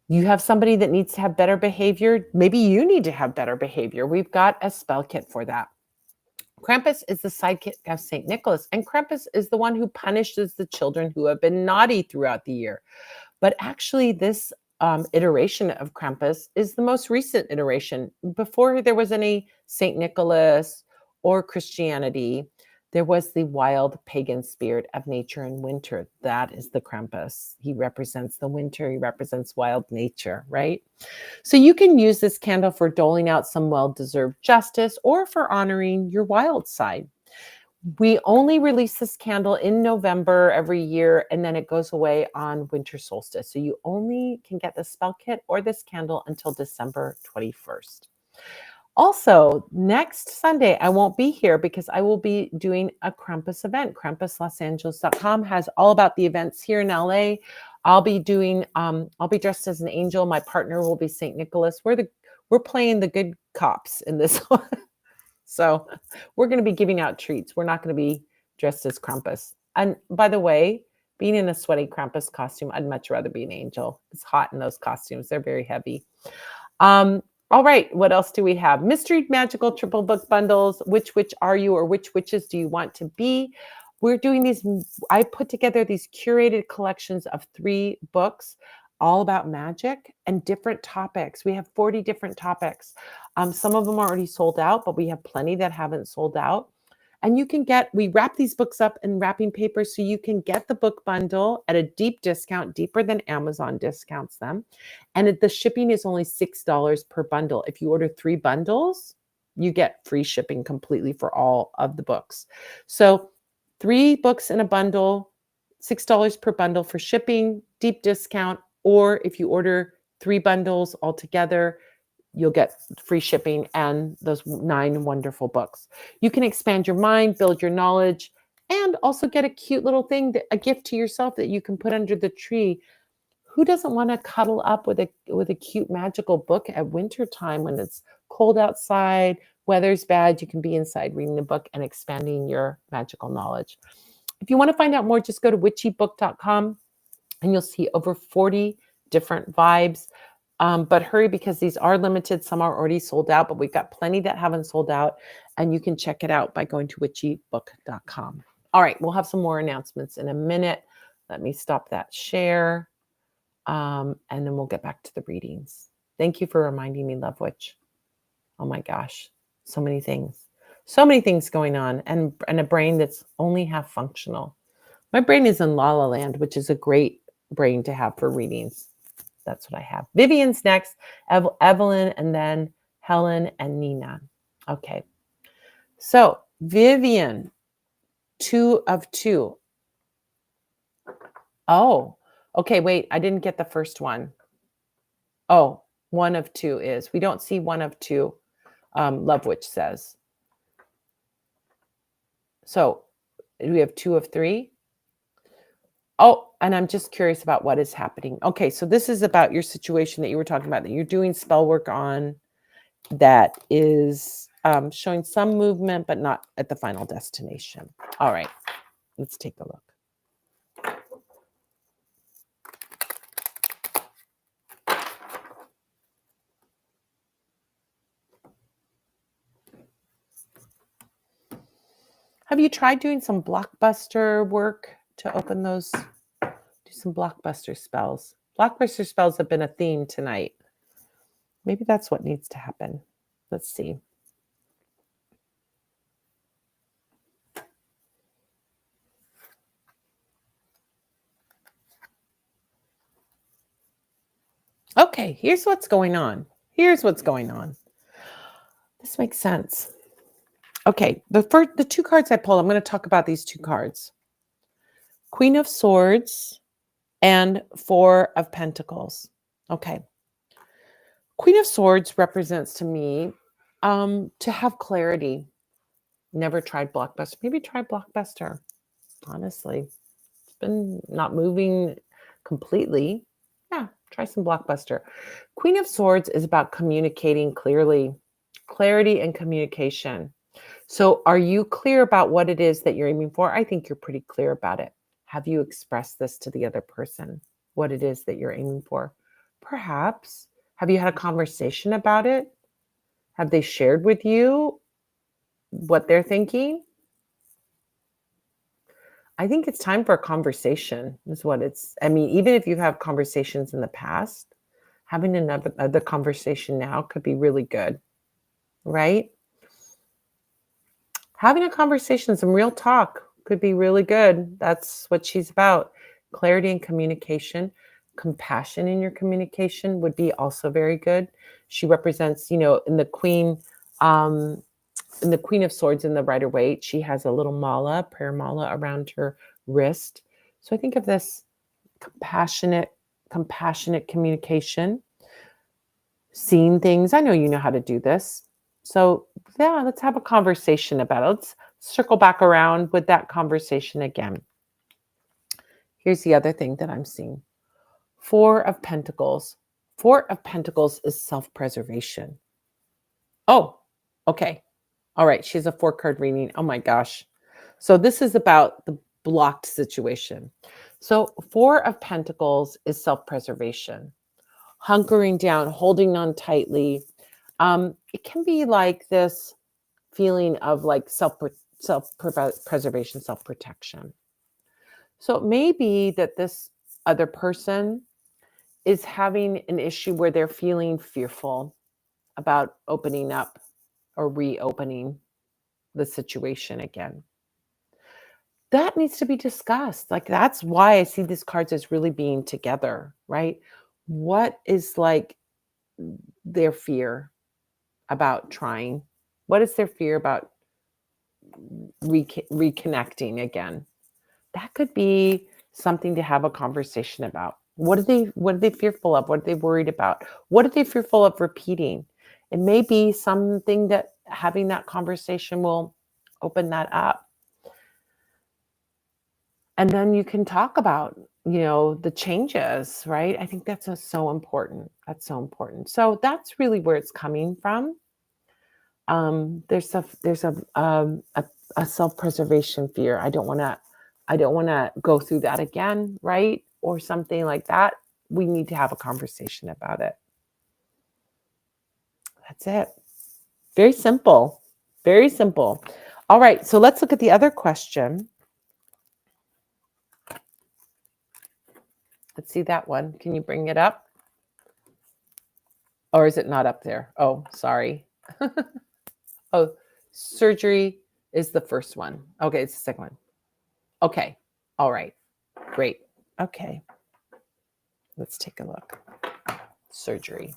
You have somebody that needs to have better behavior. Maybe you need to have better behavior. We've got a spell kit for that. Krampus is the sidekick of St. Nicholas, and Krampus is the one who punishes the children who have been naughty throughout the year. But actually, this iteration of Krampus is the most recent iteration. Before there was any St. Nicholas or Christianity, there was the wild pagan spirit of nature and winter. That is the Krampus. He represents the winter, he represents wild nature, right? So you can use this candle for doling out some well-deserved justice or for honoring your wild side. We only release this candle in November every year, and then it goes away on winter solstice. So you only can get the spell kit or this candle until December 21st. Also, next Sunday, I won't be here because I will be doing a Krampus event. KrampusLosAngeles.com has all about the events here in LA. I'll be dressed as an angel. My partner will be St. Nicholas. We're playing the good cops in this one. So we're going to be giving out treats. We're not going to be dressed as Krampus. And by the way, being in a sweaty Krampus costume, I'd much rather be an angel. It's hot in those costumes. They're very heavy. All right, what else do we have? Mystery Magical Triple Book Bundles. Which witch are you, or which witches do you want to be? We're doing these. I put together these curated collections of 3 books all about magic and different topics. We have 40 different topics. Some of them are already sold out, but we have plenty that haven't sold out. And we wrap these books up in wrapping paper so you can get the book bundle at a deep discount, deeper than Amazon discounts them. And the shipping is only $6 per bundle. If you order 3 bundles, you get free shipping completely for all of the books. So 3 books in a bundle, $6 per bundle for shipping, deep discount. Or if you order 3 bundles altogether, you'll get free shipping and those 9 wonderful books. You can expand your mind, build your knowledge, and also get a cute little thing, a gift to yourself that you can put under the tree. Who doesn't want to cuddle up with a cute magical book at winter time when it's cold outside, weather's bad, you can be inside reading the book and expanding your magical knowledge. If you want to find out more, just go to witchybook.com and you'll see over 40 different vibes. But hurry because these are limited. Some are already sold out, but we've got plenty that haven't sold out. And you can check it out by going to witchybook.com. All right, we'll have some more announcements in a minute. Let me stop that share. And then we'll get back to the readings. Thank you for reminding me, Love Witch. Oh my gosh, so many things. So many things going on and a brain that's only half functional. My brain is in La La Land, which is a great brain to have for readings. That's what I have. Vivian's next, Evelyn, and then Helen and Nina. Okay. So Vivian, 2 of 2. Oh, okay. Wait, I didn't get the first one. Oh, 1 of 2 is. We don't see 1 of 2, Love Witch says. So we have 2 of 3. Oh, and I'm just curious about what is happening. Okay, so this is about your situation that you were talking about, that you're doing spell work on, that is showing some movement, but not at the final destination. All right, let's take a look. Have you tried doing some blockbuster work to open those? Do some blockbuster spells. Blockbuster spells have been a theme tonight. Maybe that's what needs to happen. Let's see. Okay, here's what's going on. Here's what's going on. This makes sense. Okay, the 2 cards I pulled, I'm going to talk about these 2 cards. Queen of Swords and 4 of Pentacles. Okay. Queen of Swords represents to me to have clarity. Never tried Blockbuster. Maybe try Blockbuster. Honestly, it's been not moving completely. Yeah, try some Blockbuster. Queen of Swords is about communicating clearly. Clarity and communication. So are you clear about what it is that you're aiming for? I think you're pretty clear about it. Have you expressed this to the other person, what it is that you're aiming for? Perhaps. Have you had a conversation about it? Have they shared with you what they're thinking? I think it's time for a conversation is what it's I mean, even if you have conversations in the past, having another conversation now could be really good, right? Having a conversation, some real talk could be really good. That's what she's about. Clarity and communication, compassion in your communication would be also very good. She represents, um, in the Queen of Swords in the Rider Waite, she has a little mala, prayer mala around her wrist. So I think of this compassionate, compassionate communication, seeing things. I know you know how to do this. So, yeah, let's have a conversation about it. Let's circle back around with that conversation again. Here's the other thing that I'm seeing. Four of Pentacles. Four of Pentacles is self-preservation. Oh, okay. All right. She's a four-card reading. Oh my gosh. So this is about the blocked situation. So Four of Pentacles is self-preservation, hunkering down, holding on tightly. It can be like this feeling of like self-preservation, self-protection. So it may be that this other person is having an issue where they're feeling fearful about opening up or reopening the situation again. That needs to be discussed. Like that's why I see these cards as really being together, right? What is like their fear about trying? What is their fear about reconnecting again? That could be something to have a conversation about. What are they fearful of? What are they worried about? What are they fearful of repeating? It may be something that having that conversation will open that up. And then you can talk about, the changes, right? I think that's so important. That's so important. So that's really where it's coming from. There's a self-preservation fear. I don't want to go through that again, right? Or something like that. We need to have a conversation about it. That's it. Very simple. Very simple. All right, so let's look at the other question. Let's see that one. Can you bring it up? Or is it not up there? Oh, sorry. Oh, surgery is the first one. Okay, it's the second one. Okay. All right. Great. Okay. Let's take a look. Surgery.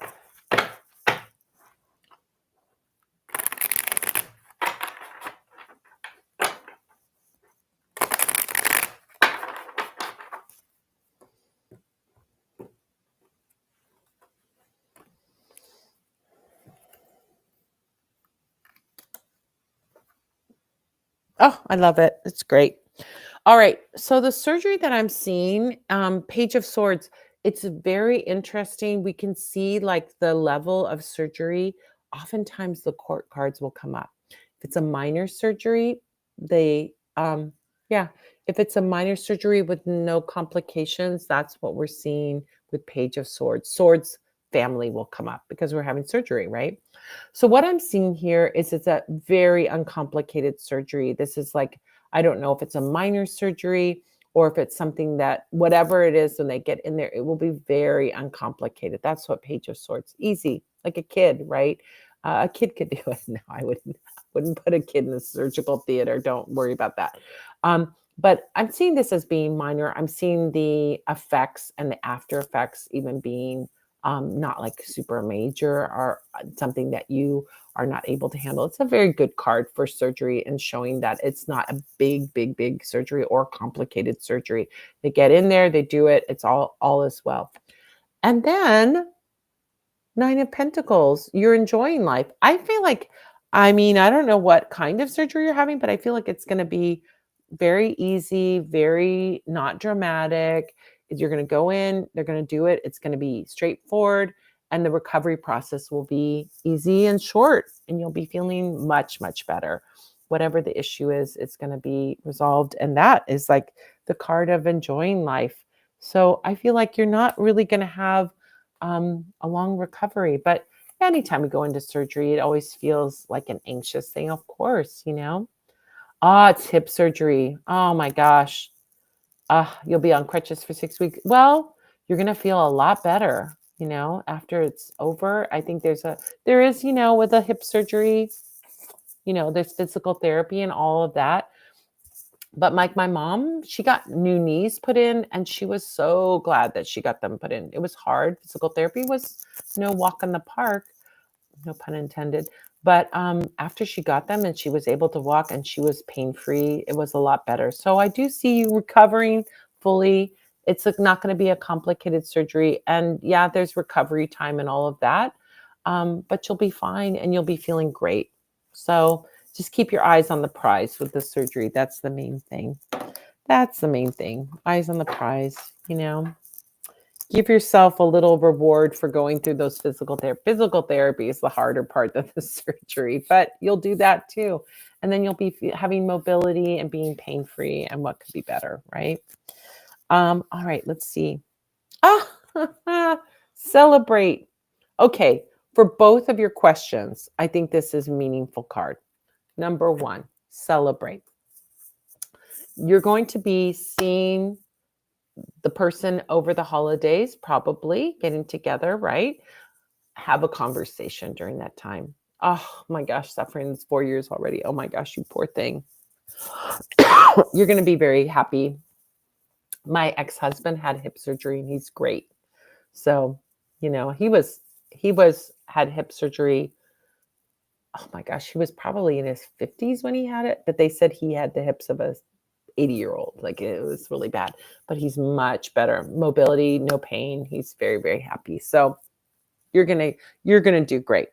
Oh, I love it. It's great. All right. So the surgery that I'm seeing, Page of Swords, it's very interesting. We can see like the level of surgery. Oftentimes the court cards will come up. If it's a minor surgery, yeah, if it's a minor surgery with no complications, that's what we're seeing with Page of Swords. Swords family will come up because we're having surgery, right? So what I'm seeing here is it's a very uncomplicated surgery. This is like, I don't know if it's a minor surgery or if it's something that whatever it is when they get in there, it will be very uncomplicated. That's what Page of Swords, easy, like a kid, right? A kid could do it. No, I wouldn't put a kid in the surgical theater. Don't worry about that. But I'm seeing this as being minor. I'm seeing the effects and the after effects even being not like super major or something that you are not able to handle. It's a very good card for surgery and showing that it's not a big, big, big surgery or complicated surgery. They get in there, they do it, it's all is well. And then Nine of Pentacles, you're enjoying life. I feel like, I mean, I don't know what kind of surgery you're having, but I feel like it's going to be very easy, very not dramatic. You're going to go in, they're going to do it. It's going to be straightforward, and the recovery process will be easy and short, and you'll be feeling much, much better. Whatever the issue is, it's going to be resolved. And that is like the card of enjoying life. So I feel like you're not really going to have a long recovery. But anytime we go into surgery, it always feels like an anxious thing, of course, you know. Ah, it's hip surgery. Oh my gosh. You'll be on crutches for 6 weeks. Well, you're gonna feel a lot better, you know, after it's over. I think there is, you know, with a hip surgery, you know, there's physical therapy and all of that. But like my mom, she got new knees put in and she was so glad that she got them put in. It was hard. Physical therapy was no walk in the park, no pun intended. But after she got them and she was able to walk and she was pain free, it was a lot better. So I do see you recovering fully. It's like not going to be a complicated surgery. And yeah, there's recovery time and all of that. But you'll be fine and you'll be feeling great. So just keep your eyes on the prize with the surgery. That's the main thing. That's the main thing. Eyes on the prize, you know. Give yourself a little reward for going through those physical therapy. Physical therapy is the harder part of the surgery, but you'll do that too. And then you'll be having mobility and being pain free. And what could be better, right? All right, let's see. Celebrate. Okay, for both of your questions, I think this is a meaningful card. Number one, celebrate. You're going to be seeing the person over the holidays, probably getting together, right? Have a conversation during that time. Oh my gosh, suffering is 4 years already. Oh my gosh, you poor thing. You're going to be very happy. My ex-husband had hip surgery and he's great. So, you know, he had hip surgery. Oh my gosh, he was probably in his 50s when he had it, but they said he had the hips of a 80-year-old. Like it was really bad, but he's much better. Mobility, no pain. He's very, very happy. So you're going to do great.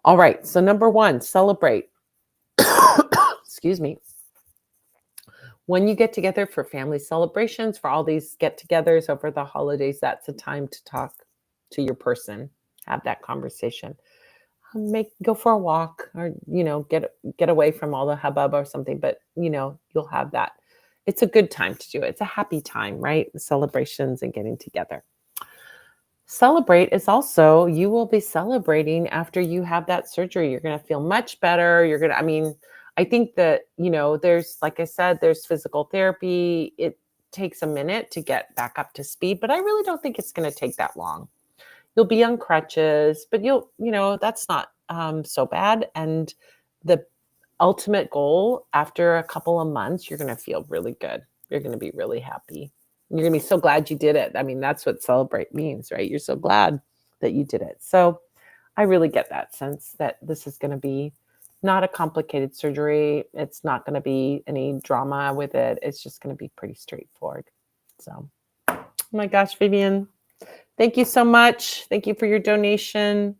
All right. So number one, celebrate. Excuse me. When you get together for family celebrations, for all these get-togethers over the holidays, that's a time to talk to your person, have that conversation. Go for a walk, or you know, get away from all the hubbub or something. But you know, you'll have that. It's a good time to do it. It's a happy time, right? The celebrations and getting together. Celebrate is also, you will be celebrating after you have that surgery. You're going to feel much better. I mean, I think that, you know, there's, like I said, there's physical therapy. It takes a minute to get back up to speed, but I really don't think it's going to take that long. You'll be on crutches, but you know, that's not so bad. And the ultimate goal, after a couple of months, you're going to feel really good. You're going to be really happy. You're going to be so glad you did it. I mean, that's what celebrate means, right? You're so glad that you did it. So I really get that sense that this is going to be not a complicated surgery. It's not going to be any drama with it. It's just going to be pretty straightforward. So, oh my gosh, Vivian, thank you so much. Thank you for your donation.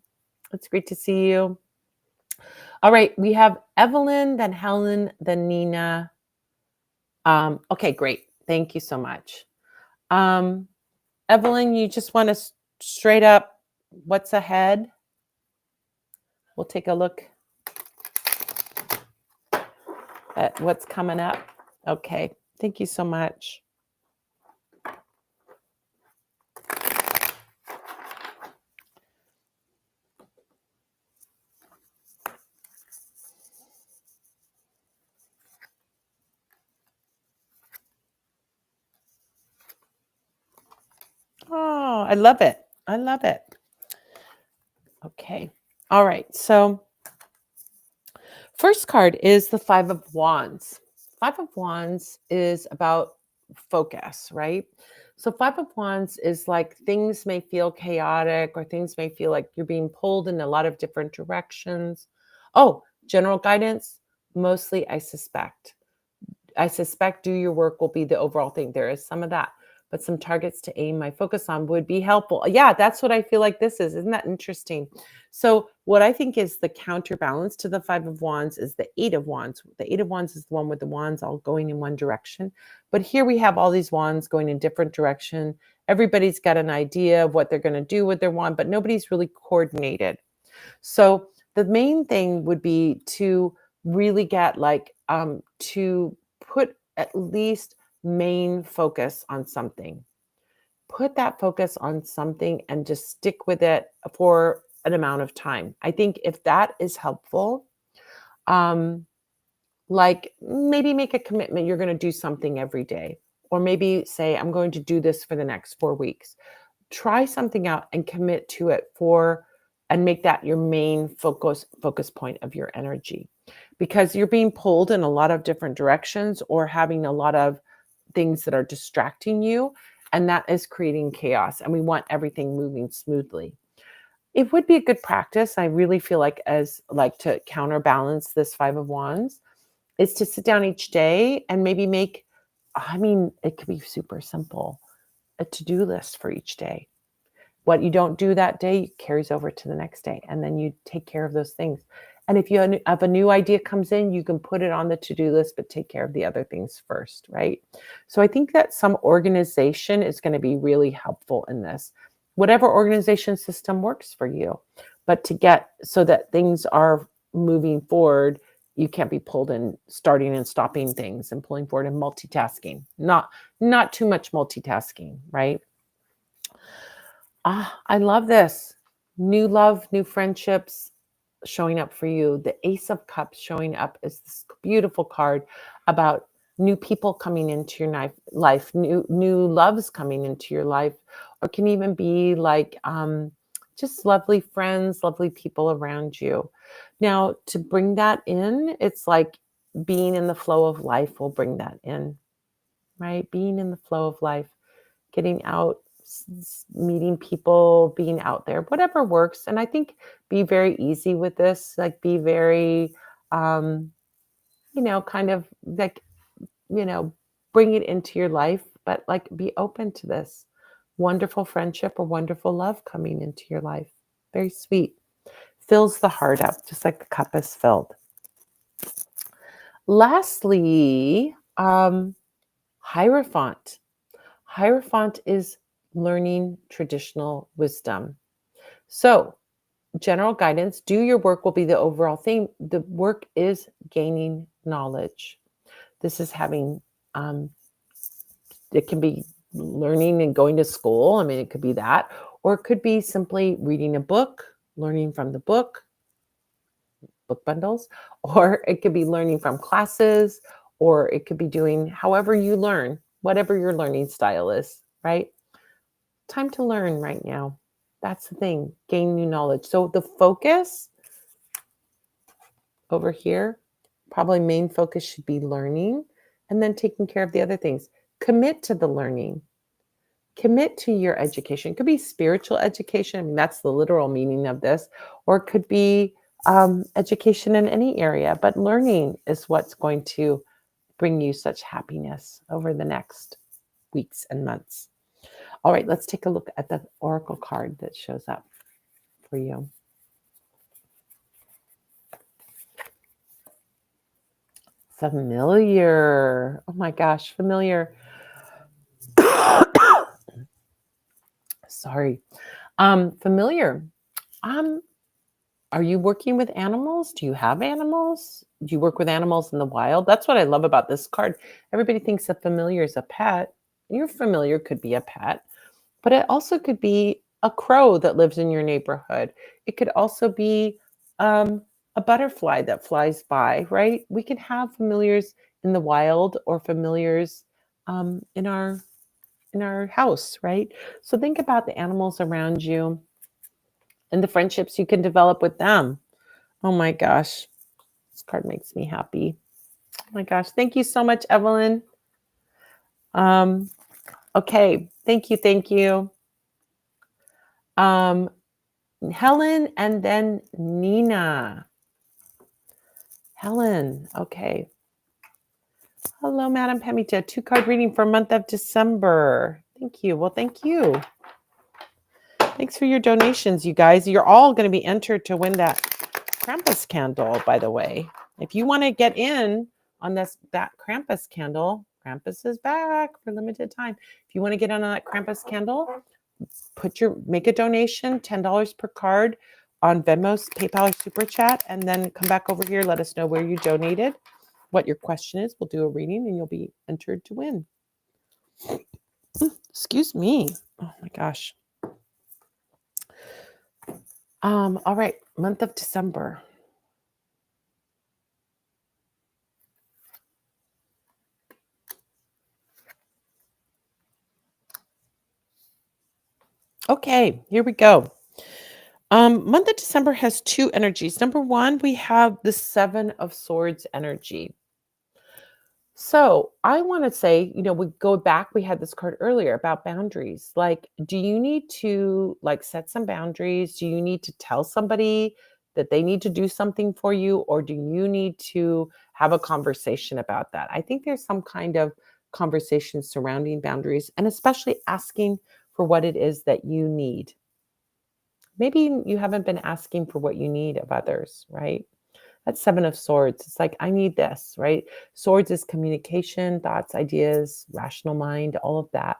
It's great to see you. All right, we have Evelyn, then Helen, then Nina. Okay, great. Thank you so much. Evelyn, you just want to straight up what's ahead? We'll take a look at what's coming up. Okay, thank you so much. Oh, I love it. I love it. Okay. All right. So first card is the Five of Wands. Five of Wands is about focus, right? So Five of Wands is like things may feel chaotic or things may feel like you're being pulled in a lot of different directions. Oh, general guidance, mostly I suspect do your work will be the overall thing. There is some of that, but some targets to aim my focus on would be helpful. Yeah, that's what I feel like this is. Isn't that interesting? So what I think is the counterbalance to the Five of Wands is the Eight of Wands. The Eight of Wands is the one with the wands all going in one direction. But here we have all these wands going in different direction. Everybody's got an idea of what they're going to do with their wand, but nobody's really coordinated. So the main thing would be to really get to put at least main focus on something. put that focus on something and just stick with it for an amount of time. I think if that is helpful, um, like maybe make a commitment you're going to do something every day, or maybe say, I'm going to do this for the next 4 weeks. Try something out and commit to it and make that your main focus point of your energy, because you're being pulled in a lot of different directions or having a lot of things that are distracting you, and that is creating chaos, and we want everything moving smoothly. It would be a good practice, I really feel like, as like to counterbalance this 5 of Wands, is to sit down each day and maybe make, I mean, it could be super simple, a to-do list for each day. What you don't do that day carries over to the next day, and then you take care of those things. And if you have a new idea comes in, you can put it on the to-do list, but take care of the other things first, right? So I think that some organization is going to be really helpful in this, whatever organization system works for you. But to get so that things are moving forward, you can't be pulled in starting and stopping things and pulling forward and multitasking. Not too much multitasking, right? I love this. New love, new friendships showing up for you. The Ace of Cups showing up is this beautiful card about new people coming into your life, new loves coming into your life, or can even be like just lovely friends, lovely people around you. Now, to bring that in, it's like being in the flow of life will bring that in, right? Being in the flow of life, getting out, meeting people, being out there, whatever works. And I think be very easy with this, like be very, um, kind of like, bring it into your life, but like be open to this wonderful friendship or wonderful love coming into your life. Very sweet. Fills the heart up, just like the cup is filled. Lastly, Hierophant. Hierophant is learning traditional wisdom. So, general guidance, do your work will be the overall theme. The work is gaining knowledge. This is having, it can be learning and going to school. I mean, it could be that, or it could be simply reading a book, learning from the book bundles, or it could be learning from classes, or it could be doing however you learn, whatever your learning style is, right? Time to learn right now. That's the thing, gain new knowledge. So the focus over here, probably main focus should be learning and then taking care of the other things. Commit to the learning. Commit to your education. It could be spiritual education. I mean, that's the literal meaning of this. Or it could be education in any area. But learning is what's going to bring you such happiness over the next weeks and months. All right, let's take a look at the oracle card that shows up for you. Familiar. Oh my gosh, familiar. Sorry. Familiar. Are you working with animals? Do you have animals? Do you work with animals in the wild? That's what I love about this card. Everybody thinks a familiar is a pet. Your familiar could be a pet, but it also could be a crow that lives in your neighborhood. It could also be a butterfly that flies by, right? We can have familiars in the wild or familiars in our house, right? So think about the animals around you and the friendships you can develop with them. Oh my gosh, this card makes me happy. Oh my gosh, thank you so much, Evelyn. Okay, thank you. Helen and then Nina. Helen, okay. Hello, Madam Pemita. 2-card reading for month of December. Thank you. Well, thank you. Thanks for your donations, you guys. You're all going to be entered to win that Krampus candle, by the way. If you want to get in on that Krampus candle, Krampus is back for limited time. If you want to get in on that Krampus candle, make a donation, $10 per card on Venmo, PayPal, or Super Chat, and then come back over here. Let us know where you donated, what your question is. We'll do a reading, and you'll be entered to win. Excuse me. Oh my gosh. All right, month of December. Okay, here we go. Month of December has two energies. Number one, we have the Seven of Swords energy. So I want to say, we go back, we had this card earlier about boundaries. Like, do you need to like set some boundaries? Do you need to tell somebody that they need to do something for you? Or do you need to have a conversation about that? I think there's some kind of conversation surrounding boundaries and especially asking for what it is that you need. Maybe you haven't been asking for what you need of others, right? That's Seven of Swords. It's like, I need this, right? Swords is communication, thoughts, ideas, rational mind, all of that.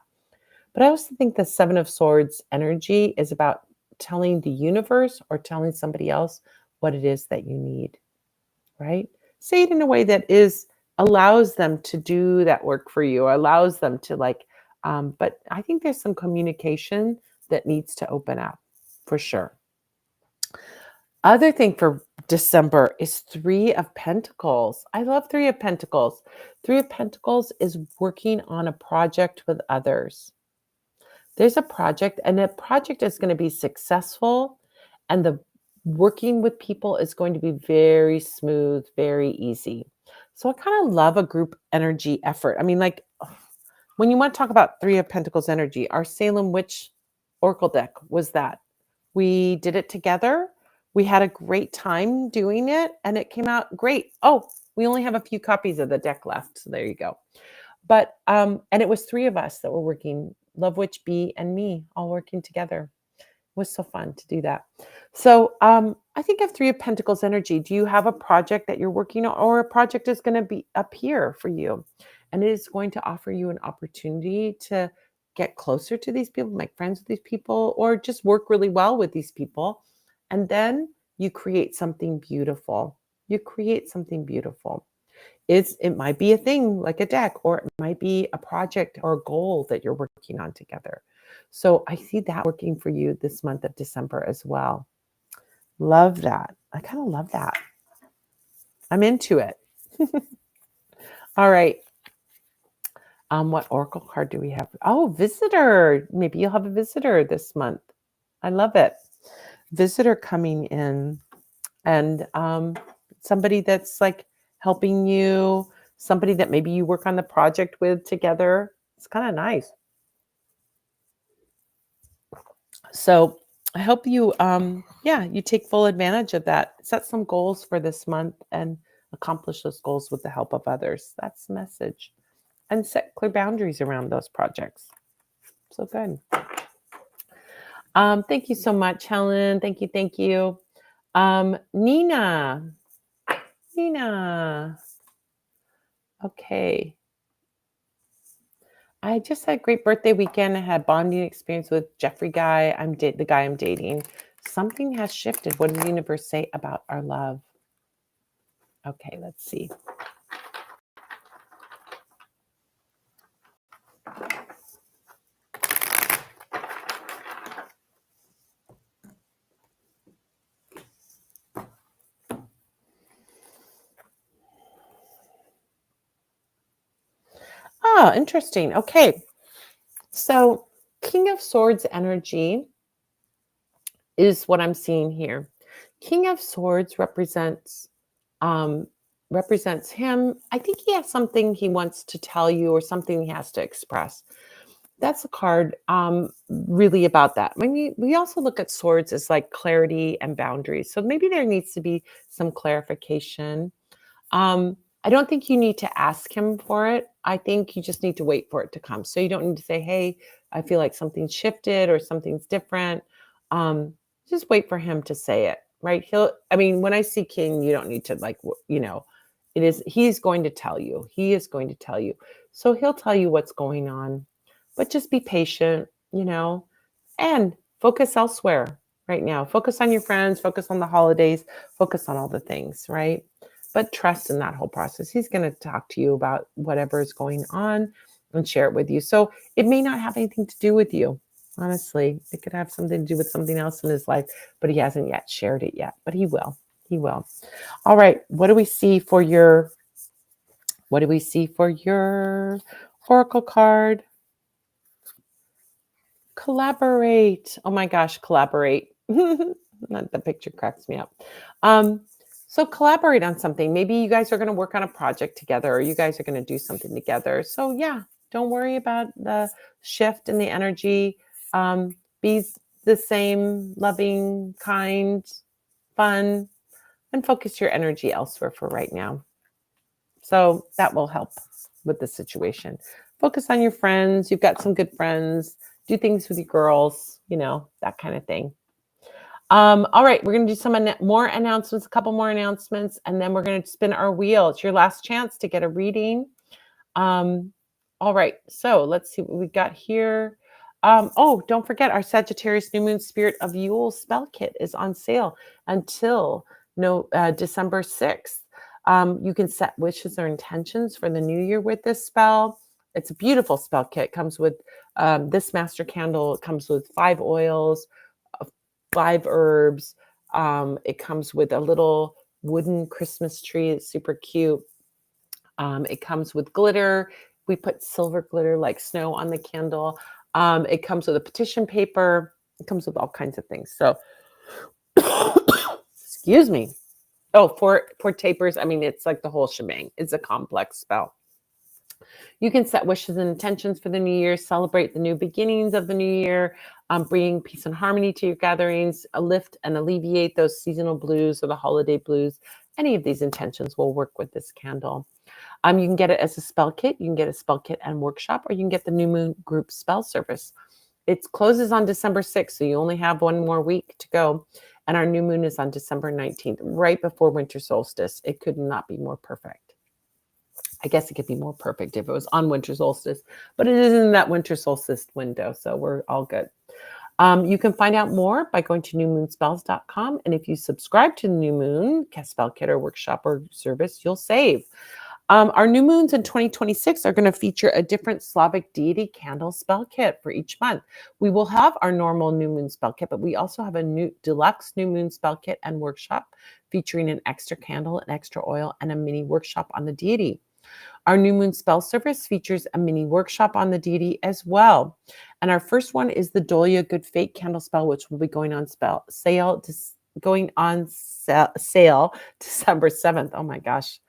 But I also think the Seven of Swords energy is about telling the universe or telling somebody else what it is that you need, right? Say it in a way that is allows them to do that work for you, or allows them to but I think there's some communication that needs to open up for sure. Other thing for December is Three of Pentacles. I love Three of Pentacles. Three of Pentacles is working on a project with others. There's a project, and the project is going to be successful, and the working with people is going to be very smooth, very easy. So I kind of love a group energy effort. I mean, like when you want to talk about Three of Pentacles energy, our Salem Witch Oracle deck was that. We did it together. We had a great time doing it and it came out great. Oh, we only have a few copies of the deck left. So there you go. But and it was three of us that were working, Love Witch B and me, all working together. It was so fun to do that. So I think of Three of Pentacles energy. Do you have a project that you're working on, or a project is going to be up here for you? And it is going to offer you an opportunity to get closer to these people, make friends with these people, or just work really well with these people. And then you create something beautiful. You create something beautiful. It might be a thing like a deck, or it might be a project or a goal that you're working on together. So I see that working for you this month of December as well. Love that. I kind of love that. I'm into it. All right. What oracle card do we have? Oh, visitor. Maybe you'll have a visitor this month. I love it. Visitor coming in, and somebody that's like helping you, somebody that maybe you work on the project with together. It's kind of nice. So I hope you, you take full advantage of that. Set some goals for this month and accomplish those goals with the help of others. That's the message. And set clear boundaries around those projects. So good. Thank you so much, Helen. Thank you. Thank you. Nina. Nina. Okay. I just had a great birthday weekend. I had a bonding experience with Jeffrey guy. The guy I'm dating. Something has shifted. What does the universe say about our love? Okay, let's see. Oh, interesting. Okay. So, King of Swords energy is what I'm seeing here. King of Swords um represents him. I think he has something he wants to tell you or something he has to express. That's a card really about that. Maybe we also look at swords as like clarity and boundaries. So maybe there needs to be some clarification. I don't think you need to ask him for it. I think you just need to wait for it to come. So you don't need to say, "Hey, I feel like something's shifted or something's different." Just wait for him to say it, right? I mean, when I see King, you don't need to he's going to tell you. He is going to tell you. So he'll tell you what's going on, but just be patient, and focus elsewhere right now. Focus on your friends, focus on the holidays, focus on all the things, right? But trust in that whole process. He's going to talk to you about whatever is going on and share it with you. So it may not have anything to do with you, Honestly, it could have something to do with something else in his life, but he hasn't yet shared it yet. But he will. He will. All right. What do we see for your oracle card? Collaborate. Oh my gosh, collaborate. The picture cracks me up. So collaborate on something. Maybe you guys are going to work on a project together, or you guys are going to do something together. So yeah, don't worry about the shift in the energy. Be the same, loving, kind, fun, and focus your energy elsewhere for right now. So that will help with the situation. Focus on your friends. You've got some good friends. Do things with your girls, that kind of thing. All right, we're going to do some more announcements, a couple more announcements, and then we're going to spin our wheel. It's your last chance to get a reading. All right, so let's see what we got here. Don't forget our Sagittarius New Moon Spirit of Yule spell kit is on sale until December 6th. You can set wishes or intentions for the new year with this spell. It's a beautiful spell kit. It comes with this master candle. It comes with 5 oils, 5 herbs. It comes with a little wooden Christmas tree. It's super cute. It comes with glitter. We put silver glitter like snow on the candle. It comes with a petition paper. It comes with all kinds of things. So, excuse me. Oh, for tapers, I mean, it's like the whole shebang. It's a complex spell. You can set wishes and intentions for the new year, celebrate the new beginnings of the new year, bring peace and harmony to your gatherings, lift and alleviate those seasonal blues or the holiday blues. Any of these intentions will work with this candle. You can get it as a spell kit. You can get a spell kit and workshop, or you can get the New Moon Group Spell Service. It closes on December 6th, so you only have one more week to go. And our new moon is on December 19th, right before winter solstice. It could not be more perfect. I guess it could be more perfect if it was on winter solstice, but it is in that winter solstice window, so we're all good. You can find out more by going to newmoonspells.com. And if you subscribe to the New Moon spell kit or workshop or service, you'll save. Our new moons in 2026 are going to feature a different Slavic deity candle spell kit for each month. We will have our normal new moon spell kit, but we also have a new deluxe new moon spell kit and workshop featuring an extra candle, an extra oil, and a mini workshop on the deity. Our new moon spell service features a mini workshop on the deity as well. And our first one is the Dolia Good Fate candle spell, which will be going on sale December 7th. Oh my gosh.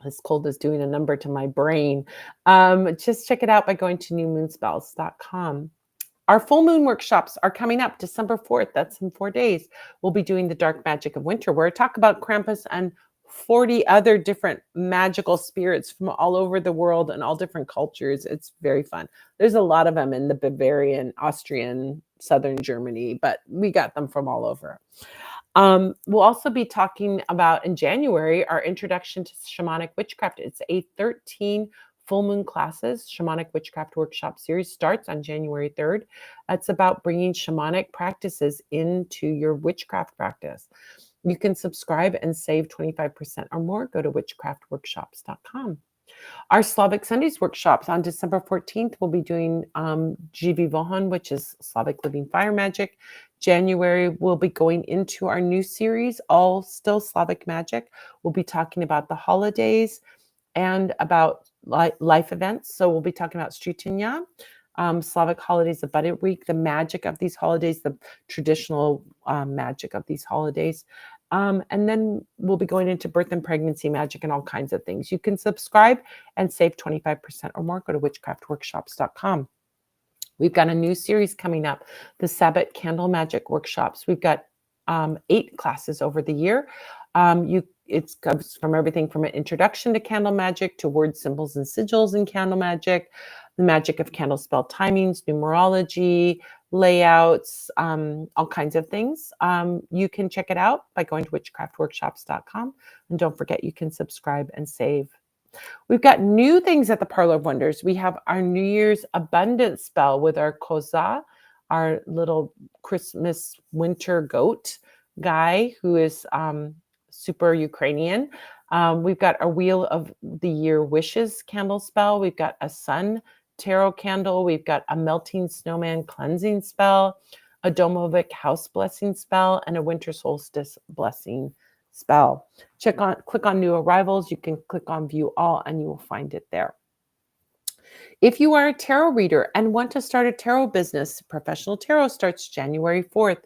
This cold is doing a number to my brain. Just check it out by going to newmoonspells.com. Our full moon workshops are coming up December 4th. That's in 4 days. We'll be doing the dark magic of winter, where I talk about Krampus and 40 other different magical spirits from all over the world and all different cultures. It's very fun. There's a lot of them in the Bavarian, Austrian, Southern Germany, but we got them from all over. We'll also be talking about in January our introduction to shamanic witchcraft. It's a 13 full moon classes shamanic witchcraft workshop series starts on January 3rd. It's about bringing shamanic practices into your witchcraft practice. You can subscribe and save 25% or more. Go to witchcraftworkshops.com. Our Slavic Sundays workshops on December 14th, we'll be doing Živi Vohon, which is Slavic Living Fire Magic. January, we'll be going into our new series, all still Slavic Magic. We'll be talking about the holidays and about life events. So we'll be talking about Stritinja, Slavic holidays, the Buddha Week, the magic of these holidays, the traditional magic of these holidays. And then we'll be going into birth and pregnancy magic and all kinds of things. You can subscribe and save 25% or more. Go to witchcraftworkshops.com. We've got a new series coming up, the Sabbath Candle Magic Workshops. We've got 8 classes over the year. It comes from everything from an introduction to candle magic to word symbols and sigils in candle magic, the magic of candle spell timings, numerology, layouts, all kinds of things. You can check it out by going to witchcraftworkshops.com. And don't forget, you can subscribe and save. We've got new things at the Parlor of Wonders. We have our New Year's abundance spell with our koza, our little Christmas winter goat guy who is super Ukrainian. We've got a Wheel of the Year Wishes candle spell. We've got a sun tarot candle. We've got a melting snowman cleansing spell, a Domovic house blessing spell, and a winter solstice blessing spell. Click on new arrivals. You can click on view all and you will find it there. If you are a tarot reader and want to start a tarot business, Professional Tarot starts January 4th.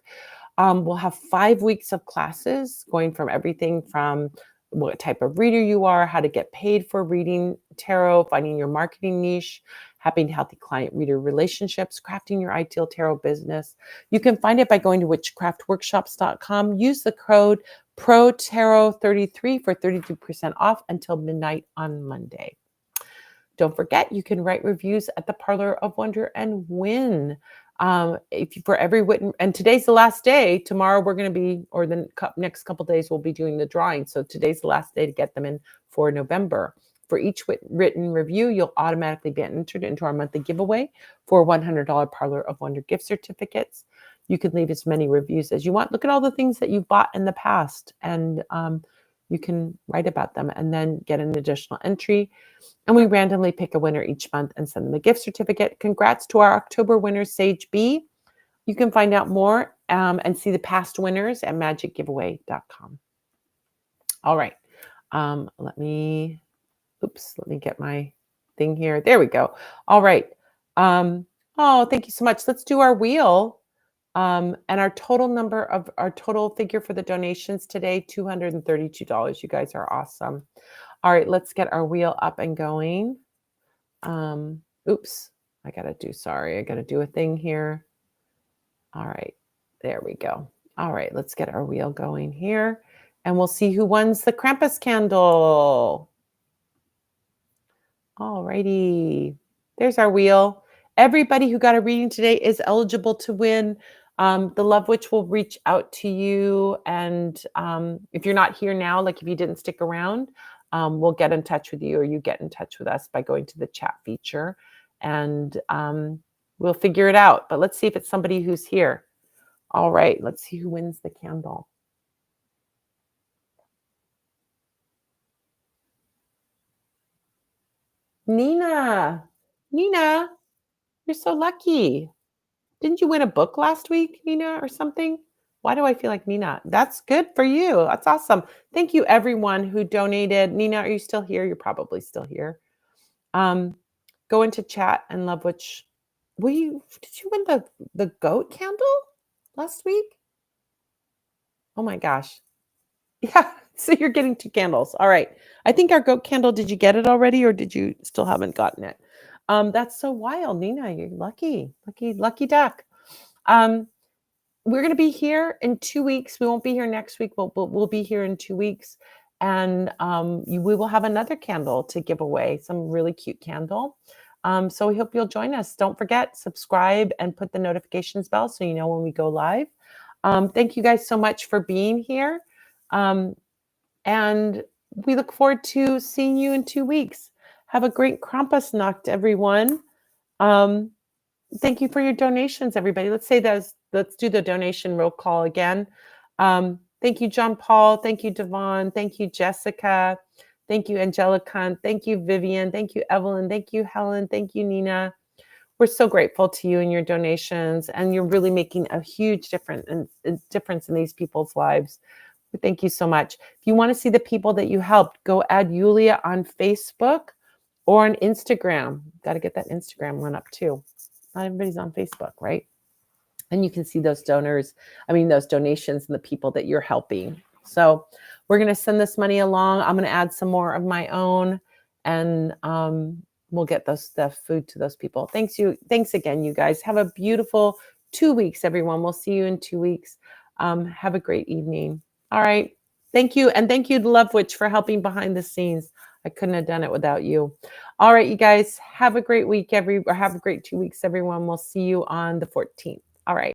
We'll have 5 weeks of classes going from everything from what type of reader you are, how to get paid for reading tarot, finding your marketing niche, having healthy client-reader relationships, crafting your ideal tarot business. You can find it by going to witchcraftworkshops.com. Use the code PROTAROT33 for 32% off until midnight on Monday. Don't forget, you can write reviews at the Parlor of Wonder and win. For every written, and today's the last day. Tomorrow we're going to be, or the next couple days, we'll be doing the drawing. So today's the last day to get them in for November. For each written review, you'll automatically be entered into our monthly giveaway for $100 Parlor of Wonder gift certificates. You can leave as many reviews as you want. Look at all the things that you've bought in the past, and you can write about them and then get an additional entry. And we randomly pick a winner each month and send them a gift certificate. Congrats to our October winner, Sage B. You can find out more and see the past winners at magicgiveaway.com. All right. Let me get my thing here. There we go. All right. Thank you so much. Let's do our wheel. And our total figure for the donations today, $232. You guys are awesome. All right, let's get our wheel up and going. I got to do a thing here. All right, there we go. All right, let's get our wheel going here. And we'll see who wins the Krampus candle. All righty, there's our wheel. Everybody who got a reading today is eligible to win. The Love Witch will reach out to you. And if you're not here now, like if you didn't stick around, we'll get in touch with you, or you get in touch with us by going to the chat feature, and we'll figure it out. But let's see if it's somebody who's here. All right, let's see who wins the candle. Nina, you're so lucky. Didn't you win a book last week, Nina, or something? Why do I feel like Nina? That's good for you. That's awesome. Thank you, everyone who donated. Nina, are you still here? You're probably still here. Go into chat and Love Witch. Did you win the goat candle last week? Oh my gosh. Yeah, so you're getting 2 candles. All right. I think our goat candle, did you get it already, or did you still haven't gotten it? That's so wild, Nina. You're lucky duck. We're going to be here in 2 weeks. We won't be here next week. We'll be here in 2 weeks. And we will have another candle to give away, some really cute candle. So we hope you'll join us. Don't forget, subscribe and put the notifications bell so you know when we go live. Thank you guys so much for being here. And we look forward to seeing you in 2 weeks. Have a great Krampusnacht, everyone. Thank you for your donations, everybody. Let's do the donation roll call again. Thank you, John Paul. Thank you, Devon. Thank you, Jessica. Thank you, Angelica. Thank you, Vivian. Thank you, Evelyn. Thank you, Helen. Thank you, Nina. We're so grateful to you and your donations, and you're really making a huge difference in these people's lives. Thank you so much. If you want to see the people that you helped, go add Yulia on Facebook or on Instagram. Got to get that Instagram one up too. Not everybody's on Facebook, right? And you can see those donations and the people that you're helping. So we're going to send this money along. I'm going to add some more of my own, and we'll get the food to those people. Thanks again, you guys. Have a beautiful 2 weeks, everyone. We'll see you in 2 weeks. Have a great evening. All right. Thank you. And thank you to Love Witch for helping behind the scenes. I couldn't have done it without you. All right, you guys, have a great week, have a great 2 weeks, everyone. We'll see you on the 14th. All right.